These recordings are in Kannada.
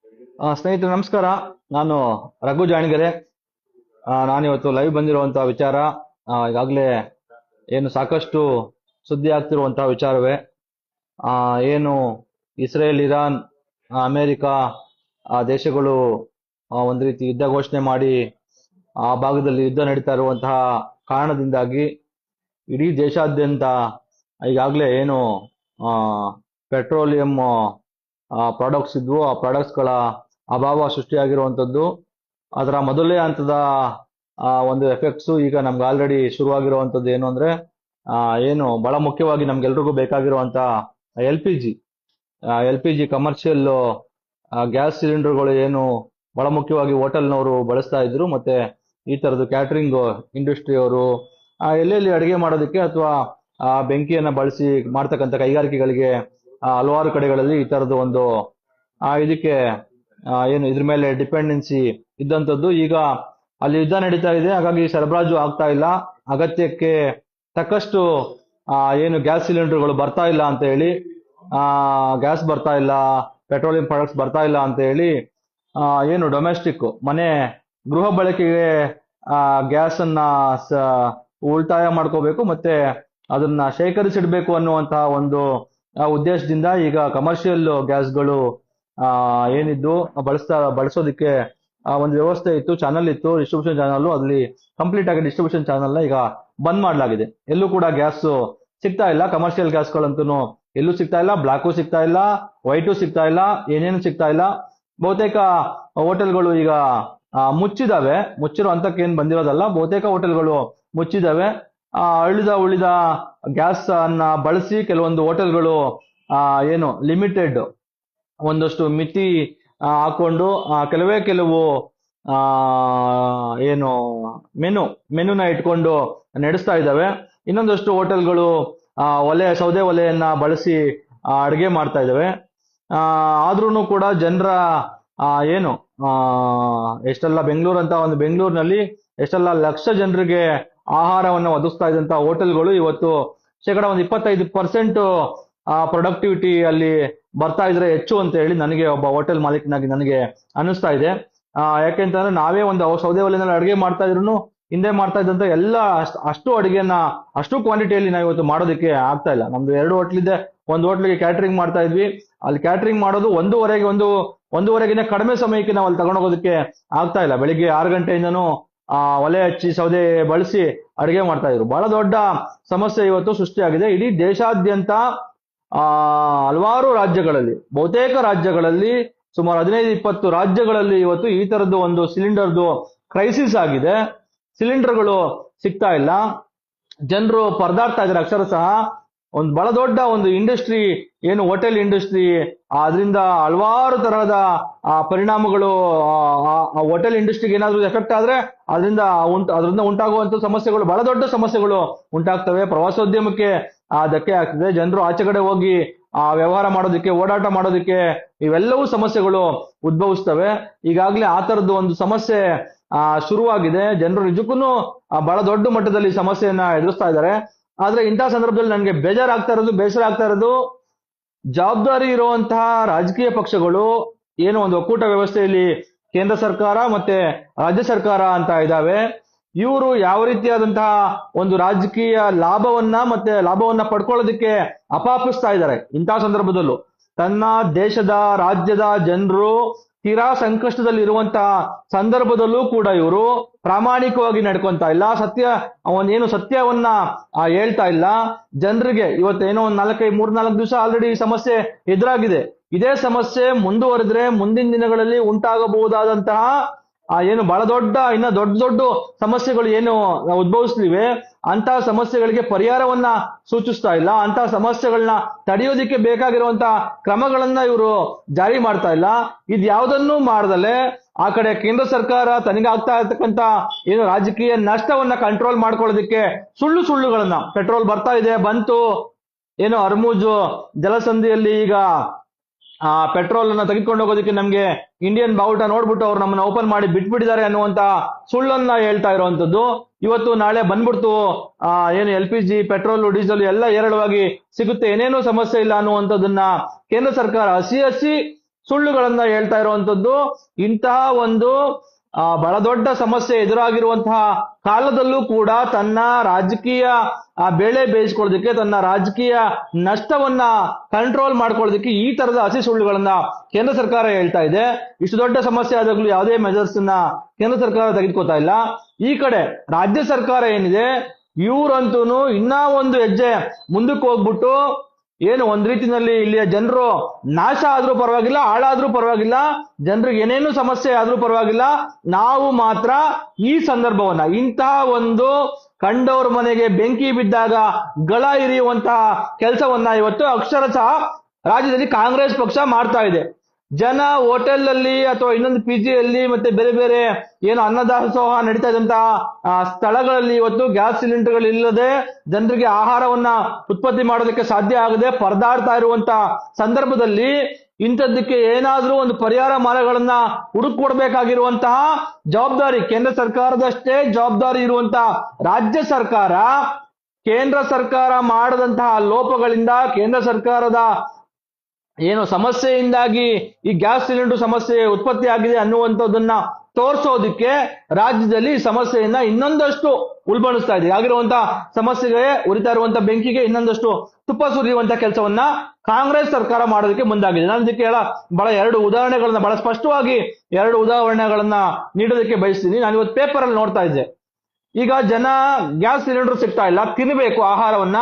ಸ್ನೇಹಿತರೆ ನಮಸ್ಕಾರ. ನಾನು ರಘು ಜಾಣಗೆರೆ. ನಾನಿವತ್ತು ಲೈವ್ ಬಂದಿರುವಂತಹ ವಿಚಾರ ಈಗಾಗಲೇ ಏನು ಸಾಕಷ್ಟು ಸುದ್ದಿ ಆಗ್ತಿರುವಂತಹ ವಿಚಾರವೇ. ಏನು ಇಸ್ರೇಲ್, ಇರಾನ್, ಅಮೆರಿಕ ಆ ದೇಶಗಳು ಒಂದು ರೀತಿ ಯುದ್ಧ ಘೋಷಣೆ ಮಾಡಿ ಆ ಭಾಗದಲ್ಲಿ ಯುದ್ಧ ನಡೀತಾ ಇರುವಂತಹ ಕಾರಣದಿಂದಾಗಿ ಇಡೀ ದೇಶಾದ್ಯಂತ ಈಗಾಗಲೇ ಏನು ಪೆಟ್ರೋಲಿಯಂ ಪ್ರಾಡಕ್ಟ್ಸ್ ಇದ್ವು, ಆ ಪ್ರಾಡಕ್ಟ್ಸ್ಗಳ ಅಭಾವ ಸೃಷ್ಟಿಯಾಗಿರುವಂಥದ್ದು. ಅದರ ಮೊದಲೇ ಹಂತದ ಒಂದು ಎಫೆಕ್ಟ್ಸು ಈಗ ನಮ್ಗೆ ಆಲ್ರೆಡಿ ಶುರುವಾಗಿರುವಂಥದ್ದು. ಏನು ಅಂದರೆ ಏನು ಬಹಳ ಮುಖ್ಯವಾಗಿ ನಮ್ಗೆಲ್ರಿಗೂ ಬೇಕಾಗಿರುವಂಥ L P G commercial gas ಸಿಲಿಂಡರ್ಗಳು ಏನು ಬಹಳ ಮುಖ್ಯವಾಗಿ ಹೋಟೆಲ್ನವರು ಬಳಸ್ತಾ ಇದ್ರು, ಮತ್ತೆ ಈ ಥರದ್ದು ಕ್ಯಾಟ್ರಿಂಗ್ ಇಂಡಸ್ಟ್ರಿಯವರು ಎಲ್ಲೆಲ್ಲಿ ಅಡುಗೆ ಮಾಡೋದಕ್ಕೆ ಅಥವಾ ಬೆಂಕಿಯನ್ನು ಬಳಸಿ ಮಾಡ್ತಕ್ಕಂಥ ಕೈಗಾರಿಕೆಗಳಿಗೆ ಹಲವಾರು ಕಡೆಗಳಲ್ಲಿ ಈ ಥರದ್ದು ಒಂದು ಇದಕ್ಕೆ ಏನು ಇದ್ರ ಮೇಲೆ ಡಿಪೆಂಡೆನ್ಸಿ ಇದ್ದಂಥದ್ದು. ಈಗ ಅಲ್ಲಿ ಯುದ್ಧ ನಡೀತಾ ಇದೆ, ಹಾಗಾಗಿ ಸರಬರಾಜು ಆಗ್ತಾ ಇಲ್ಲ, ಅಗತ್ಯಕ್ಕೆ ತಕ್ಕಷ್ಟು ಏನು ಗ್ಯಾಸ್ ಸಿಲಿಂಡರ್ಗಳು ಬರ್ತಾ ಇಲ್ಲ ಅಂತ ಹೇಳಿ, ಗ್ಯಾಸ್ ಬರ್ತಾ ಇಲ್ಲ, ಪೆಟ್ರೋಲಿಯಂ ಪ್ರಾಡಕ್ಟ್ಸ್ ಬರ್ತಾ ಇಲ್ಲ ಅಂತ ಹೇಳಿ ಏನು ಡೊಮೆಸ್ಟಿಕ್ ಮನೆ ಗೃಹ ಬಳಕೆಗೆ ಗ್ಯಾಸ್ ಅನ್ನ ಉಳಿತಾಯ ಮಾಡ್ಕೋಬೇಕು, ಮತ್ತೆ ಅದನ್ನ ಶೇಖರಿಸಿಡ್ಬೇಕು ಅನ್ನುವಂತಹ ಒಂದು ಉದ್ದೇಶದಿಂದ ಈಗ ಕಮರ್ಷಿಯಲ್ ಗ್ಯಾಸ್ಗಳು ಏನಿದ್ದು ಬಳಸೋದಕ್ಕೆ ಒಂದು ವ್ಯವಸ್ಥೆ ಇತ್ತು, ಚಾನಲ್ ಇತ್ತು, ಡಿಸ್ಟ್ರಿಬ್ಯೂಷನ್ ಚಾನಲ್. ಅಲ್ಲಿ ಕಂಪ್ಲೀಟ್ ಆಗಿ ಡಿಸ್ಟ್ರಿಬ್ಯೂಷನ್ ಚಾನಲ್ನ ಈಗ ಬಂದ್ ಮಾಡಲಾಗಿದೆ. ಎಲ್ಲೂ ಕೂಡ ಗ್ಯಾಸ್ ಸಿಗ್ತಾ ಇಲ್ಲ, ಕಮರ್ಷಿಯಲ್ ಗ್ಯಾಸ್ಗಳಂತೂ ಎಲ್ಲೂ ಸಿಗ್ತಾ ಇಲ್ಲ, ಬ್ಲಾಕು ಸಿಗ್ತಾ ಇಲ್ಲ, ವೈಟು ಸಿಗ್ತಾ ಇಲ್ಲ, ಏನೇನು ಸಿಗ್ತಾ ಇಲ್ಲ. ಬಹುತೇಕ ಹೋಟೆಲ್ಗಳು ಈಗ ಮುಚ್ಚಿದಾವೆ. ಮುಚ್ಚಿರೋ ಹಂತಕ್ಕೆ ಏನು ಬಂದಿರೋದಲ್ಲ, ಬಹುತೇಕ ಹೋಟೆಲ್ಗಳು ಮುಚ್ಚಿದಾವೆ. ಉಳಿದ ಗ್ಯಾಸ್ ಅನ್ನ ಬಳಸಿ ಕೆಲವೊಂದು ಹೋಟೆಲ್ಗಳು ಏನು ಲಿಮಿಟೆಡ್ ಒಂದಷ್ಟು ಮಿತಿ ಹಾಕೊಂಡು ಕೆಲವು ಏನು ಮೆನುನ ಇಟ್ಕೊಂಡು ನಡೆಸ್ತಾ ಇದ್ದಾವೆ. ಇನ್ನೊಂದಷ್ಟು ಹೋಟೆಲ್ಗಳು ಸೌದೆ ಒಲೆಯನ್ನ ಬಳಸಿ ಅಡುಗೆ ಮಾಡ್ತಾ ಇದ್ದಾವೆ. ಆದ್ರೂ ಕೂಡ ಜನರ ಏನು ಎಷ್ಟೆಲ್ಲ ಬೆಂಗಳೂರಿನಲ್ಲಿ ಎಷ್ಟೆಲ್ಲ ಲಕ್ಷ ಜನರಿಗೆ ಆಹಾರವನ್ನು ಒದಗಿಸ್ತಾ ಇದ್ದಂತ ಹೋಟೆಲ್ಗಳು ಇವತ್ತು ಶೇಕಡ 25% ಪ್ರೊಡಕ್ಟಿವಿಟಿ ಅಲ್ಲಿ ಬರ್ತಾ ಇದ್ರೆ ಹೆಚ್ಚು ಅಂತ ಹೇಳಿ ನನಗೆ ಒಬ್ಬ ಹೋಟೆಲ್ ಮಾಲೀಕನಾಗಿ ನನಗೆ ಅನಿಸ್ತಾ ಇದೆ. ಯಾಕೆಂತಂದ್ರೆ ನಾವೇ ಒಂದು ಸೌದೆ ಒಲೆಯಲ್ಲಿ ಅಡುಗೆ ಮಾಡ್ತಾ ಇದ್ರು ಹಿಂದೆ ಮಾಡ್ತಾ ಇದ್ದಂತ ಎಲ್ಲ ಅಷ್ಟು ಅಡುಗೆನ ಅಷ್ಟು ಕ್ವಾಂಟಿಟಿಯಲ್ಲಿ ನಾವು ಇವತ್ತು ಮಾಡೋದಕ್ಕೆ ಆಗ್ತಾ ಇಲ್ಲ. ನಮ್ದು 2 ಹೋಟ್ಲಿದೆ, ಒಂದು ಹೋಟ್ಲಿಗೆ ಕ್ಯಾಟ್ರಿಂಗ್ ಮಾಡ್ತಾ ಇದ್ವಿ, ಅಲ್ಲಿ ಕ್ಯಾಟ್ರಿಂಗ್ ಮಾಡೋದು ಒಂದೂವರೆಗಿನ ಕಡಿಮೆ ಸಮಯಕ್ಕೆ ನಾವು ಅಲ್ಲಿ ತಗೊಂಡೋಗೋದಕ್ಕೆ ಆಗ್ತಾ ಇಲ್ಲ. ಬೆಳಿಗ್ಗೆ 6 ಗಂಟೆಯಿಂದನೂ ಒಲೆ ಹಚ್ಚಿ ಸೌದೆ ಬಳಸಿ ಅಡುಗೆ ಮಾಡ್ತಾ ಇದ್ರು. ಬಹಳ ದೊಡ್ಡ ಸಮಸ್ಯೆ ಇವತ್ತು ಸೃಷ್ಟಿಯಾಗಿದೆ ಇಡೀ ದೇಶಾದ್ಯಂತ. ಹಲವಾರು ರಾಜ್ಯಗಳಲ್ಲಿ, ಬಹುತೇಕ ರಾಜ್ಯಗಳಲ್ಲಿ, ಸುಮಾರು 15-20 ರಾಜ್ಯಗಳಲ್ಲಿ ಇವತ್ತು ಈ ತರದ್ದು ಒಂದು ಸಿಲಿಂಡರ್ದು ಕ್ರೈಸಿಸ್ ಆಗಿದೆ. ಸಿಲಿಂಡರ್ಗಳು ಸಿಗ್ತಾ ಇಲ್ಲ, ಜನರು ಪರದಾಡ್ತಾ ಇದ್ದಾರೆ. ಅಕ್ಷರಶಃ ಒಂದು ಬಹಳ ದೊಡ್ಡ ಒಂದು ಇಂಡಸ್ಟ್ರಿ ಏನು ಹೋಟೆಲ್ ಇಂಡಸ್ಟ್ರಿ, ಅದರಿಂದ ಹಲವಾರು ತರಹದ ಪರಿಣಾಮಗಳು ಹೋಟೆಲ್ ಇಂಡಸ್ಟ್ರಿಗೆ ಏನಾದರೂ ಎಫೆಕ್ಟ್ ಆದ್ರೆ ಅದರಿಂದ ಉಂಟಾಗುವಂತ ಸಮಸ್ಯೆಗಳು, ಬಹಳ ದೊಡ್ಡ ಸಮಸ್ಯೆಗಳು ಉಂಟಾಗ್ತವೆ. ಪ್ರವಾಸೋದ್ಯಮಕ್ಕೆ ಧಕ್ಕೆ ಆಗ್ತದೆ. ಜನರು ಆಚೆ ಕಡೆ ಹೋಗಿ ವ್ಯವಹಾರ ಮಾಡೋದಕ್ಕೆ, ಓಡಾಟ ಮಾಡೋದಕ್ಕೆ ಇವೆಲ್ಲವೂ ಸಮಸ್ಯೆಗಳು ಉದ್ಭವಿಸ್ತವೆ. ಈಗಾಗಲೇ ಆ ತರದ್ದು ಒಂದು ಸಮಸ್ಯೆ ಶುರುವಾಗಿದೆ. ಜನರು ನಿಜಕ್ಕೂ ಬಹಳ ದೊಡ್ಡ ಮಟ್ಟದಲ್ಲಿ ಸಮಸ್ಯೆಯನ್ನ ಎದುರಿಸ್ತಾ ಇದ್ದಾರೆ. ಆದ್ರೆ ಇಂತಹ ಸಂದರ್ಭದಲ್ಲಿ ನನಗೆ ಬೇಸರ ಆಗ್ತಾ ಇರೋದು ಜವಾಬ್ದಾರಿ ಇರುವಂತಹ ರಾಜಕೀಯ ಪಕ್ಷಗಳು ಏನು ಒಂದು ಒಕ್ಕೂಟ ವ್ಯವಸ್ಥೆಯಲ್ಲಿ ಕೇಂದ್ರ ಸರ್ಕಾರ ಮತ್ತೆ ರಾಜ್ಯ ಸರ್ಕಾರ ಅಂತ ಇದ್ದಾವೆ. ಇವರು ಯಾವ ರೀತಿಯಾದಂತಹ ಒಂದು ರಾಜಕೀಯ ಲಾಭವನ್ನ ಪಡ್ಕೊಳ್ಳೋದಕ್ಕೆ ಅಪಾಪಿಸ್ತಾ ಇದ್ದಾರೆ. ಇಂತಹ ಸಂದರ್ಭದಲ್ಲೂ ತನ್ನ ದೇಶದ ರಾಜ್ಯದ ಜನರು ತೀರಾ ಸಂಕಷ್ಟದಲ್ಲಿ ಇರುವಂತಹ ಸಂದರ್ಭದಲ್ಲೂ ಕೂಡ ಇವರು ಪ್ರಾಮಾಣಿಕವಾಗಿ ನಡ್ಕೊಂತ ಇಲ್ಲ, ಸತ್ಯವನ್ನ ಹೇಳ್ತಾ ಇಲ್ಲ ಜನರಿಗೆ. ಇವತ್ತೇನೋ ಒಂದು 3-4 ದಿವಸ ಆಲ್ರೆಡಿ ಈ ಸಮಸ್ಯೆ ಎದುರಾಗಿದೆ. ಇದೇ ಸಮಸ್ಯೆ ಮುಂದುವರೆದ್ರೆ ಮುಂದಿನ ದಿನಗಳಲ್ಲಿ ಉಂಟಾಗಬಹುದಾದಂತಹ ಏನು ಬಹಳ ದೊಡ್ಡ ಸಮಸ್ಯೆಗಳು ಏನು ಉದ್ಭವಿಸ್ಲಿವೆ, ಅಂತಹ ಸಮಸ್ಯೆಗಳಿಗೆ ಪರಿಹಾರವನ್ನ ಸೂಚಿಸ್ತಾ ಇಲ್ಲ. ಅಂತಹ ಸಮಸ್ಯೆಗಳನ್ನ ತಡೆಯೋದಿಕ್ಕೆ ಬೇಕಾಗಿರುವಂತಹ ಕ್ರಮಗಳನ್ನ ಇವರು ಜಾರಿ ಮಾಡ್ತಾ ಇಲ್ಲ. ಇದು ಯಾವುದನ್ನೂ ಮಾಡದಲೆ ಆ ಕಡೆ ಕೇಂದ್ರ ಸರ್ಕಾರ ತನಗಾಗ್ತಾ ಇರ್ತಕ್ಕಂತ ಏನು ರಾಜಕೀಯ ನಷ್ಟವನ್ನ ಕಂಟ್ರೋಲ್ ಮಾಡ್ಕೊಳ್ಳೋದಕ್ಕೆ ಸುಳ್ಳುಗಳನ್ನ, ಪೆಟ್ರೋಲ್ ಬರ್ತಾ ಇದೆ, ಬಂತು, ಏನು ಹರ್ಮುಜ್ ಜಲಸಂಧಿಯಲ್ಲಿ ಈಗ ಪೆಟ್ರೋಲ್ ಅನ್ನ ತೆಗೆದುಕೊಂಡು ಹೋಗೋದಕ್ಕೆ ನಮ್ಗೆ ಇಂಡಿಯನ್ ಬಾವುಟ ನೋಡ್ಬಿಟ್ಟು ಅವ್ರು ನಮ್ಮನ್ನ ಓಪನ್ ಮಾಡಿ ಬಿಟ್ಬಿಟ್ಟಿದ್ದಾರೆ ಅನ್ನುವಂತ ಸುಳ್ಳನ್ನ ಹೇಳ್ತಾ ಇರುವಂತದ್ದು. ಇವತ್ತು ನಾಳೆ ಬಂದ್ಬಿಡ್ತು ಏನು LPG, ಪೆಟ್ರೋಲ್, ಡೀಸೆಲ್ ಎಲ್ಲ ಹೇರಳವಾಗಿ ಸಿಗುತ್ತೆ, ಏನೇನೋ ಸಮಸ್ಯೆ ಇಲ್ಲ ಅನ್ನುವಂಥದ್ದನ್ನ ಕೇಂದ್ರ ಸರ್ಕಾರ ಹಸಿ ಸುಳ್ಳುಗಳನ್ನ ಹೇಳ್ತಾ ಇರುವಂತದ್ದು. ಇಂತಹ ಒಂದು ಬಹಳ ದೊಡ್ಡ ಸಮಸ್ಯೆ ಎದುರಾಗಿರುವಂತಹ ಕಾಲದಲ್ಲೂ ಕೂಡ ತನ್ನ ರಾಜಕೀಯ ಬೇಳೆ ಬೇಯಿಸ್ಕೊಳ್ಳೋದಕ್ಕೆ, ತನ್ನ ರಾಜಕೀಯ ನಷ್ಟವನ್ನ ಕಂಟ್ರೋಲ್ ಮಾಡ್ಕೊಳ್ಳೋದಕ್ಕೆ ಈ ತರದ ಹಸಿ ಸುಳ್ಳುಗಳನ್ನ ಕೇಂದ್ರ ಸರ್ಕಾರ ಹೇಳ್ತಾ ಇದೆ. ಇಷ್ಟು ದೊಡ್ಡ ಸಮಸ್ಯೆ ಆದಾಗಲೂ ಯಾವುದೇ ಮೆಜರ್ಸ್ ಅನ್ನ ಕೇಂದ್ರ ಸರ್ಕಾರ ತೆಗೆದುಕೋತಾ ಇಲ್ಲ. ಈ ಕಡೆ ರಾಜ್ಯ ಸರ್ಕಾರ ಏನಿದೆ, ಇವರಂತೂ ಇನ್ನ ಒಂದು ಹೆಜ್ಜೆ ಮುಂದಕ್ಕೆ ಹೋಗ್ಬಿಟ್ಟು ಏನು ಒಂದ್ ರೀತಿನಲ್ಲಿ ಇಲ್ಲಿಯ ಜನರು ನಾಶ ಆದ್ರೂ ಪರವಾಗಿಲ್ಲ, ಹಾಳಾದ್ರೂ ಪರವಾಗಿಲ್ಲ, ಜನರಿಗೆ ಏನೇನು ಸಮಸ್ಯೆ ಆದ್ರೂ ಪರವಾಗಿಲ್ಲ, ನಾವು ಮಾತ್ರ ಈ ಸಂದರ್ಭವನ್ನ, ಇಂತಹ ಒಂದು ಕಂಡವ್ರ ಮನೆಗೆ ಬೆಂಕಿ ಬಿದ್ದಾಗ ಗಳ ಇರಿಯುವಂತಹ ಕೆಲಸವನ್ನ ಇವತ್ತು ಅಕ್ಷರಶಃ ರಾಜ್ಯದಲ್ಲಿ ಕಾಂಗ್ರೆಸ್ ಪಕ್ಷ ಮಾಡ್ತಾ ಇದೆ. ಜನ ಹೋಟೆಲ್ ಅಲ್ಲಿ ಅಥವಾ ಇನ್ನೊಂದು ಪಿಜಿಯಲ್ಲಿ ಮತ್ತೆ ಬೇರೆ ಬೇರೆ ಏನು ಅನ್ನದಾಸೋಹ ನಡೀತಾ ಇದ್ದಂತಹ ಸ್ಥಳಗಳಲ್ಲಿ ಇವತ್ತು ಗ್ಯಾಸ್ ಸಿಲಿಂಡರ್ಗಳು ಇಲ್ಲದೆ ಜನರಿಗೆ ಆಹಾರವನ್ನ ಉತ್ಪತ್ತಿ ಮಾಡೋದಕ್ಕೆ ಸಾಧ್ಯ ಆಗದೆ ಪರದಾಡ್ತಾ ಇರುವಂತ ಸಂದರ್ಭದಲ್ಲಿ ಇಂಥದ್ದಕ್ಕೆ ಏನಾದ್ರೂ ಒಂದು ಪರಿಹಾರ ಮಾರ್ಗಗಳನ್ನ ಹುಡುಕೊಡ್ಬೇಕಾಗಿರುವಂತಹ ಜವಾಬ್ದಾರಿ ಕೇಂದ್ರ ಸರ್ಕಾರದಷ್ಟೇ ಜವಾಬ್ದಾರಿ ಇರುವಂತಹ ರಾಜ್ಯ ಸರ್ಕಾರ, ಕೇಂದ್ರ ಸರ್ಕಾರ ಮಾಡದಂತಹ ಲೋಪಗಳಿಂದ, ಕೇಂದ್ರ ಸರ್ಕಾರದ ಏನು ಸಮಸ್ಯೆಯಿಂದಾಗಿ ಈ ಗ್ಯಾಸ್ ಸಿಲಿಂಡರ್ ಸಮಸ್ಯೆ ಉತ್ಪತ್ತಿ ಆಗಿದೆ ಅನ್ನುವಂಥದ್ದನ್ನ ತೋರಿಸೋದಕ್ಕೆ ರಾಜ್ಯದಲ್ಲಿ ಈ ಸಮಸ್ಯೆಯನ್ನ ಇನ್ನೊಂದಷ್ಟು ಉಲ್ಬಣಿಸ್ತಾ ಇದೆ. ಆಗಿರುವಂತಹ ಸಮಸ್ಯೆಗೆ, ಉರಿತಾ ಇರುವಂತಹ ಬೆಂಕಿಗೆ ಇನ್ನೊಂದಷ್ಟು ತುಪ್ಪ ಸುರಿಯುವಂತ ಕೆಲಸವನ್ನ ಕಾಂಗ್ರೆಸ್ ಸರ್ಕಾರ ಮಾಡೋದಕ್ಕೆ ಮುಂದಾಗಿದೆ. ನಾನು ಇದಕ್ಕೆ ಬಹಳ ಬಹಳ ಸ್ಪಷ್ಟವಾಗಿ ಎರಡು ಉದಾಹರಣೆಗಳನ್ನ ನೀಡೋದಕ್ಕೆ ಬಯಸ್ತೀನಿ. ನಾನು ಇವತ್ತು ಪೇಪರ್ ಅಲ್ಲಿ ನೋಡ್ತಾ ಇದ್ದೆ, ಈಗ ಜನ ಗ್ಯಾಸ್ ಸಿಲಿಂಡರ್ ಸಿಗ್ತಾ ಇಲ್ಲ, ತಿನ್ನಬೇಕು ಆಹಾರವನ್ನ,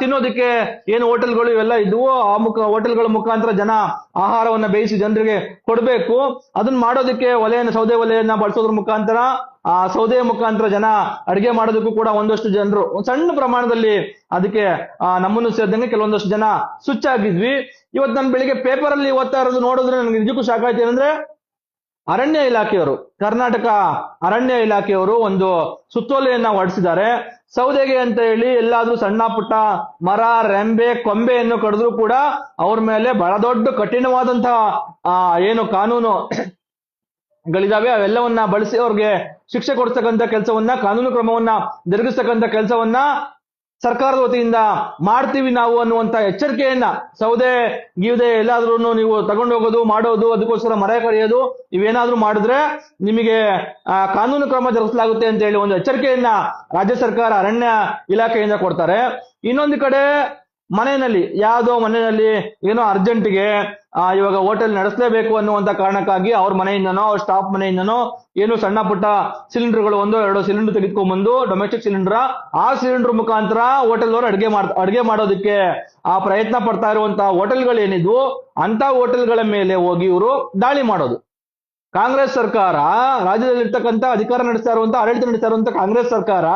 ತಿನ್ನೋದಕ್ಕೆ ಏನು ಹೋಟೆಲ್ಗಳು ಇವೆಲ್ಲ ಇದ್ವು, ಹೋಟೆಲ್ಗಳ ಮುಖಾಂತರ ಜನ ಆಹಾರವನ್ನ ಬೇಯಿಸಿ ಜನರಿಗೆ ಕೊಡಬೇಕು. ಅದನ್ನ ಮಾಡೋದಕ್ಕೆ ಸೌದೆ ಒಲೆಯನ್ನ ಬಳಸೋದ್ರ ಮುಖಾಂತರ, ಸೌದೆಯ ಮುಖಾಂತರ ಜನ ಅಡಿಗೆ ಮಾಡೋದಕ್ಕೂ ಕೂಡ ಒಂದಷ್ಟು ಜನರು ಸಣ್ಣ ಪ್ರಮಾಣದಲ್ಲಿ ಅದಕ್ಕೆ ನಮ್ಮನ್ನು ಸೇರಿದಂಗೆ ಕೆಲವೊಂದಷ್ಟು ಜನ ಸ್ವಿಚ್ ಆಗಿದ್ವಿ. ಇವತ್ತು ನಾನು ಬೆಳಿಗ್ಗೆ ಪೇಪರ್ ಅಲ್ಲಿ ಓದ್ತಾ ಇರೋದು ನೋಡಿದ್ರೆ ನನಗೆ ನಿಜಕ್ಕೂ ಶಾಕ್ ಆಯ್ತು. ಏನಂದ್ರೆ ಅರಣ್ಯ ಇಲಾಖೆಯವರು, ಕರ್ನಾಟಕ ಅರಣ್ಯ ಇಲಾಖೆಯವರು ಒಂದು ಸುತ್ತೋಲೆಯನ್ನ ಹೊರಡಿಸಿದ್ದಾರೆ. ಸೌದೆಗೆ ಅಂತ ಹೇಳಿ ಎಲ್ಲಾದ್ರೂ ಸಣ್ಣ ಪುಟ್ಟ ಮರ, ರೆಂಬೆ, ಕೊಂಬೆಯನ್ನು ಕಡಿದ್ರು ಕೂಡ ಅವ್ರ ಮೇಲೆ ಬಹಳ ದೊಡ್ಡ ಕಠಿಣವಾದಂತಹ ಏನು ಕಾನೂನು ಗಳಿದಾವೆ, ಅವೆಲ್ಲವನ್ನ ಬಳಸಿ ಅವ್ರಿಗೆ ಶಿಕ್ಷೆ ಕೊಡಿಸ್ತಕ್ಕಂಥ ಕೆಲಸವನ್ನ, ಕಾನೂನು ಕ್ರಮವನ್ನ ಜರುಗಿಸ್ತಕ್ಕಂಥ ಕೆಲಸವನ್ನ ಸರ್ಕಾರದ ವತಿಯಿಂದ ಮಾಡ್ತೀವಿ ನಾವು ಅನ್ನುವಂತ ಎಚ್ಚರಿಕೆಯನ್ನ, ಸೌದೆ ಗೀವ್ದೆ ಎಲ್ಲಾದ್ರೂ ನೀವು ತಗೊಂಡು ಹೋಗೋದು, ಮಾಡೋದು, ಅದಕ್ಕೋಸ್ಕರ ಮರ ಕಡಿಯೋದು ಇವೇನಾದ್ರೂ ಮಾಡಿದ್ರೆ ನಿಮಗೆ ಕಾನೂನು ಕ್ರಮ ಜರುಗಿಸಲಾಗುತ್ತೆ ಅಂತ ಹೇಳಿ ಒಂದು ಎಚ್ಚರಿಕೆಯನ್ನ ರಾಜ್ಯ ಸರ್ಕಾರ ಅರಣ್ಯ ಇಲಾಖೆಯಿಂದ ಕೊಡ್ತಾರೆ. ಇನ್ನೊಂದು ಕಡೆ ಯಾವುದೋ ಮನೆಯಲ್ಲಿ ಏನೋ ಅರ್ಜೆಂಟ್ಗೆ ಇವಾಗ ಹೋಟೆಲ್ ನಡೆಸಲೇಬೇಕು ಅನ್ನುವಂತ ಕಾರಣಕ್ಕಾಗಿ ಅವ್ರ ಮನೆಯಿಂದನೋ, ಅವ್ರ ಸ್ಟಾಫ್ ಮನೆಯಿಂದನೋ ಏನು ಸಣ್ಣ ಪುಟ್ಟ ಸಿಲಿಂಡರ್ಗಳು, 1-2 ಸಿಲಿಂಡರ್ ತೆಗೆದುಕೊಂಡ್ಬಂದು, ಡೊಮೆಸ್ಟಿಕ್ ಸಿಲಿಂಡರ್, ಆ ಸಿಲಿಂಡರ್ ಮುಖಾಂತರ ಹೋಟೆಲ್ ಅವರು ಅಡಿಗೆ ಮಾಡೋದಕ್ಕೆ ಪ್ರಯತ್ನ ಪಡ್ತಾ ಇರುವಂತಹ ಹೋಟೆಲ್ಗಳು ಏನಿದ್ವು ಅಂತ ಹೋಟೆಲ್ಗಳ ಮೇಲೆ ಹೋಗಿ ಇವರು ದಾಳಿ ಮಾಡೋದು. ಕಾಂಗ್ರೆಸ್ ಸರ್ಕಾರ, ರಾಜ್ಯದಲ್ಲಿರ್ತಕ್ಕಂಥ ಅಧಿಕಾರ ನಡೆಸ್ತಾ ಇರುವಂತಹ, ಆಡಳಿತ ನಡೆಸ್ತಾ ಇರುವಂತಹ ಕಾಂಗ್ರೆಸ್ ಸರ್ಕಾರ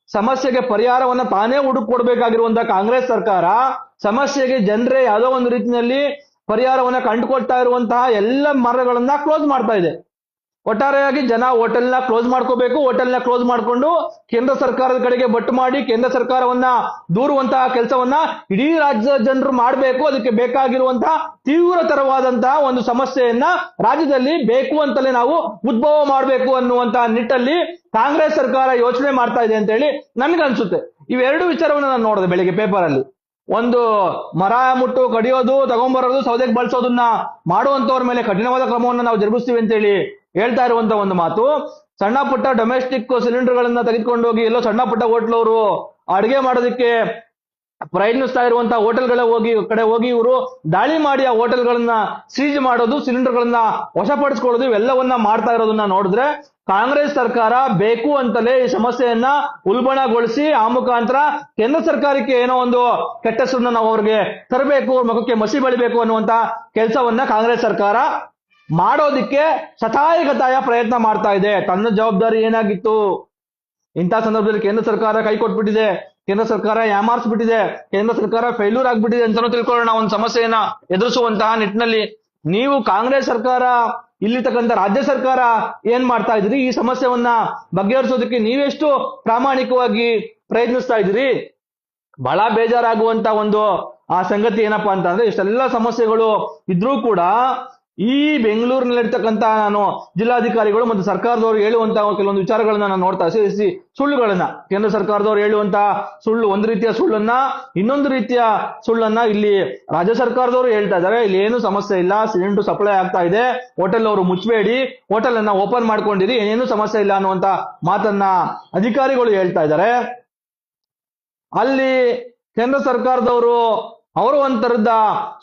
ಸಮಸ್ಯೆಗೆ ಪರಿಹಾರವನ್ನ ತಾನೇ ಹುಡುಕೊಡ್ಬೇಕಾಗಿರುವಂತಹ ಕಾಂಗ್ರೆಸ್ ಸರ್ಕಾರ ಸಮಸ್ಯೆಗೆ ಜನರೇ ಯಾವುದೋ ಒಂದು ರೀತಿಯಲ್ಲಿ ಪರಿಹಾರವನ್ನ ಕಂಡುಕೊಳ್ತಾ ಇರುವಂತಹ ಎಲ್ಲ ಮಾರ್ಗಗಳನ್ನ ಕ್ಲೋಸ್ ಮಾಡ್ತಾ ಇದೆ. ಒಟ್ಟಾರೆಯಾಗಿ ಜನ ಹೋಟೆಲ್ನ ಕ್ಲೋಸ್ ಮಾಡ್ಕೋಬೇಕು, ಹೋಟೆಲ್ನ ಕ್ಲೋಸ್ ಮಾಡ್ಕೊಂಡು ಕೇಂದ್ರ ಸರ್ಕಾರದ ಕಡೆಗೆ ಬಟ್ಟು ಮಾಡಿ ಕೇಂದ್ರ ಸರ್ಕಾರವನ್ನ ದೂರುವಂತಹ ಕೆಲಸವನ್ನ ಇಡೀ ರಾಜ್ಯದ ಜನರು ಮಾಡಬೇಕು. ಅದಕ್ಕೆ ಬೇಕಾಗಿರುವಂತಹ ತೀವ್ರತರವಾದಂತಹ ಒಂದು ಸಮಸ್ಯೆಯನ್ನ ರಾಜ್ಯದಲ್ಲಿ ಬೇಕು ಅಂತಲೇ ನಾವು ಉದ್ಭವ ಮಾಡಬೇಕು ಅನ್ನುವಂತಹ ನಿಟ್ಟಲ್ಲಿ ಕಾಂಗ್ರೆಸ್ ಸರ್ಕಾರ ಯೋಚನೆ ಮಾಡ್ತಾ ಇದೆ ಅಂತ ಹೇಳಿ ನನ್ಗನ್ಸುತ್ತೆ. ಇವೆರಡು ವಿಚಾರವನ್ನ ನಾನು ನೋಡಿದೆ ಬೆಳಿಗ್ಗೆ ಪೇಪರ್ ಅಲ್ಲಿ. ಒಂದು ಮರ ಮುಟ್ಟು ಕಡಿಯೋದು, ತಗೊಂಡ್ಬರೋದು, ಸೌದೆಗೆ ಬಳಸೋದನ್ನ ಮಾಡುವಂತವ್ರ ಮೇಲೆ ಕಠಿಣವಾದ ಕ್ರಮವನ್ನು ನಾವು ಜರುಗಿಸ್ತೀವಿ ಅಂತ ಹೇಳಿ ಹೇಳ್ತಾ ಇರುವಂತ ಒಂದು ಮಾತು. ಸಣ್ಣ ಪುಟ್ಟ ಡೊಮೆಸ್ಟಿಕ್ ಸಿಲಿಂಡರ್ ಗಳನ್ನ ತೆಗೆದುಕೊಂಡು ಹೋಗಿ ಎಲ್ಲೋ ಸಣ್ಣ ಪುಟ್ಟ ಹೋಟ್ಲವರು ಅಡಿಗೆ ಮಾಡೋದಕ್ಕೆ ಪ್ರಯತ್ನಿಸ್ತಾ ಇರುವಂತಹ ಹೋಟೆಲ್ಗಳ ಕಡೆ ಹೋಗಿ ಇವರು ದಾಳಿ ಮಾಡಿ ಆ ಹೋಟೆಲ್ಗಳನ್ನ ಸೀಜ್ ಮಾಡೋದು, ಸಿಲಿಂಡರ್ ಗಳನ್ನ ವಶಪಡಿಸ್ಕೊಳ್ಳೋದು, ಇವೆಲ್ಲವನ್ನ ಮಾಡ್ತಾ ಇರೋದನ್ನ ನೋಡಿದ್ರೆ ಕಾಂಗ್ರೆಸ್ ಸರ್ಕಾರ ಬೇಕು ಅಂತಲೇ ಈ ಸಮಸ್ಯೆಯನ್ನ ಉಲ್ಬಣಗೊಳಿಸಿ ಆ ಮುಖಾಂತರ ಕೇಂದ್ರ ಸರ್ಕಾರಕ್ಕೆ ಏನೋ ಒಂದು ಕೆಟ್ಟ ಹೆಸರನ್ನ ನಾವು ಅವ್ರಿಗೆ ತರಬೇಕು, ಮುಖಕ್ಕೆ ಮಸಿ ಬಳಿಬೇಕು ಅನ್ನುವಂತ ಕೆಲಸವನ್ನ ಕಾಂಗ್ರೆಸ್ ಸರ್ಕಾರ ಮಾಡೋದಿಕ್ಕೆ ಶತಾಯಗತಾಯ ಪ್ರಯತ್ನ ಮಾಡ್ತಾ ಇದೆ. ತನ್ನ ಜವಾಬ್ದಾರಿ ಏನಾಗಿತ್ತು? ಇಂಥ ಸಂದರ್ಭದಲ್ಲಿ ಕೇಂದ್ರ ಸರ್ಕಾರ ಕೈ ಕೊಟ್ಬಿಟ್ಟಿದೆ, ಕೇಂದ್ರ ಸರ್ಕಾರ ಯಾಮಾರಿಸ್ಬಿಟ್ಟಿದೆ, ಕೇಂದ್ರ ಸರ್ಕಾರ ಫೇಲ್ಯೂರ್ ಆಗ್ಬಿಟ್ಟಿದೆ ಅಂತಾನೂ ತಿಳ್ಕೊಳ್ಳೋಣ. ಒಂದು ಸಮಸ್ಯೆಯನ್ನ ಎದುರಿಸುವಂತಹ ನಿಟ್ಟಿನಲ್ಲಿ ನೀವು ಕಾಂಗ್ರೆಸ್ ಸರ್ಕಾರ, ಇಲ್ಲಿರ್ತಕ್ಕಂಥ ರಾಜ್ಯ ಸರ್ಕಾರ ಏನ್ ಮಾಡ್ತಾ ಇದ್ರಿ? ಈ ಸಮಸ್ಯೆಯನ್ನ ಬಗೆಹರಿಸೋದಕ್ಕೆ ನೀವೆಷ್ಟು ಪ್ರಾಮಾಣಿಕವಾಗಿ ಪ್ರಯತ್ನಿಸ್ತಾ ಇದ್ದೀರಿ? ಬಹಳ ಬೇಜಾರಾಗುವಂತ ಒಂದು ಸಂಗತಿ ಏನಪ್ಪಾ ಅಂತಂದ್ರೆ, ಇಷ್ಟೆಲ್ಲ ಸಮಸ್ಯೆಗಳು ಇದ್ರೂ ಕೂಡ ಈ ಬೆಂಗಳೂರಿನಲ್ಲಿರ್ತಕ್ಕಂತ ನಾನು ಜಿಲ್ಲಾಧಿಕಾರಿಗಳು ಮತ್ತು ಸರ್ಕಾರದವರು ಹೇಳುವಂತಹ ಕೆಲವೊಂದು ವಿಚಾರಗಳನ್ನ ನಾನು ನೋಡ್ತಾ ಸುಳ್ಳುಗಳನ್ನ ಕೇಂದ್ರ ಸರ್ಕಾರದವರು ಹೇಳುವಂತಹ ಸುಳ್ಳು, ಒಂದು ರೀತಿಯ ಸುಳ್ಳನ್ನ, ಇನ್ನೊಂದು ರೀತಿಯ ಸುಳ್ಳನ್ನ ಇಲ್ಲಿ ರಾಜ್ಯ ಸರ್ಕಾರದವರು ಹೇಳ್ತಾ ಇದ್ದಾರೆ. ಇಲ್ಲಿ ಏನು ಸಮಸ್ಯೆ ಇಲ್ಲ, ಸಿಲಿಂಡರ್ ಸಪ್ಲೈ ಆಗ್ತಾ ಇದೆ, ಹೋಟೆಲ್ ಅವರು ಮುಚ್ಚಬೇಡಿ, ಹೋಟೆಲ್ ಅನ್ನ ಓಪನ್ ಮಾಡ್ಕೊಂಡಿರಿ, ಏನೇನು ಸಮಸ್ಯೆ ಇಲ್ಲ ಅನ್ನುವಂತ ಮಾತನ್ನ ಅಧಿಕಾರಿಗಳು ಹೇಳ್ತಾ ಇದ್ದಾರೆ. ಅಲ್ಲಿ ಕೇಂದ್ರ ಸರ್ಕಾರದವರು ಅವರು ಒಂಥರದ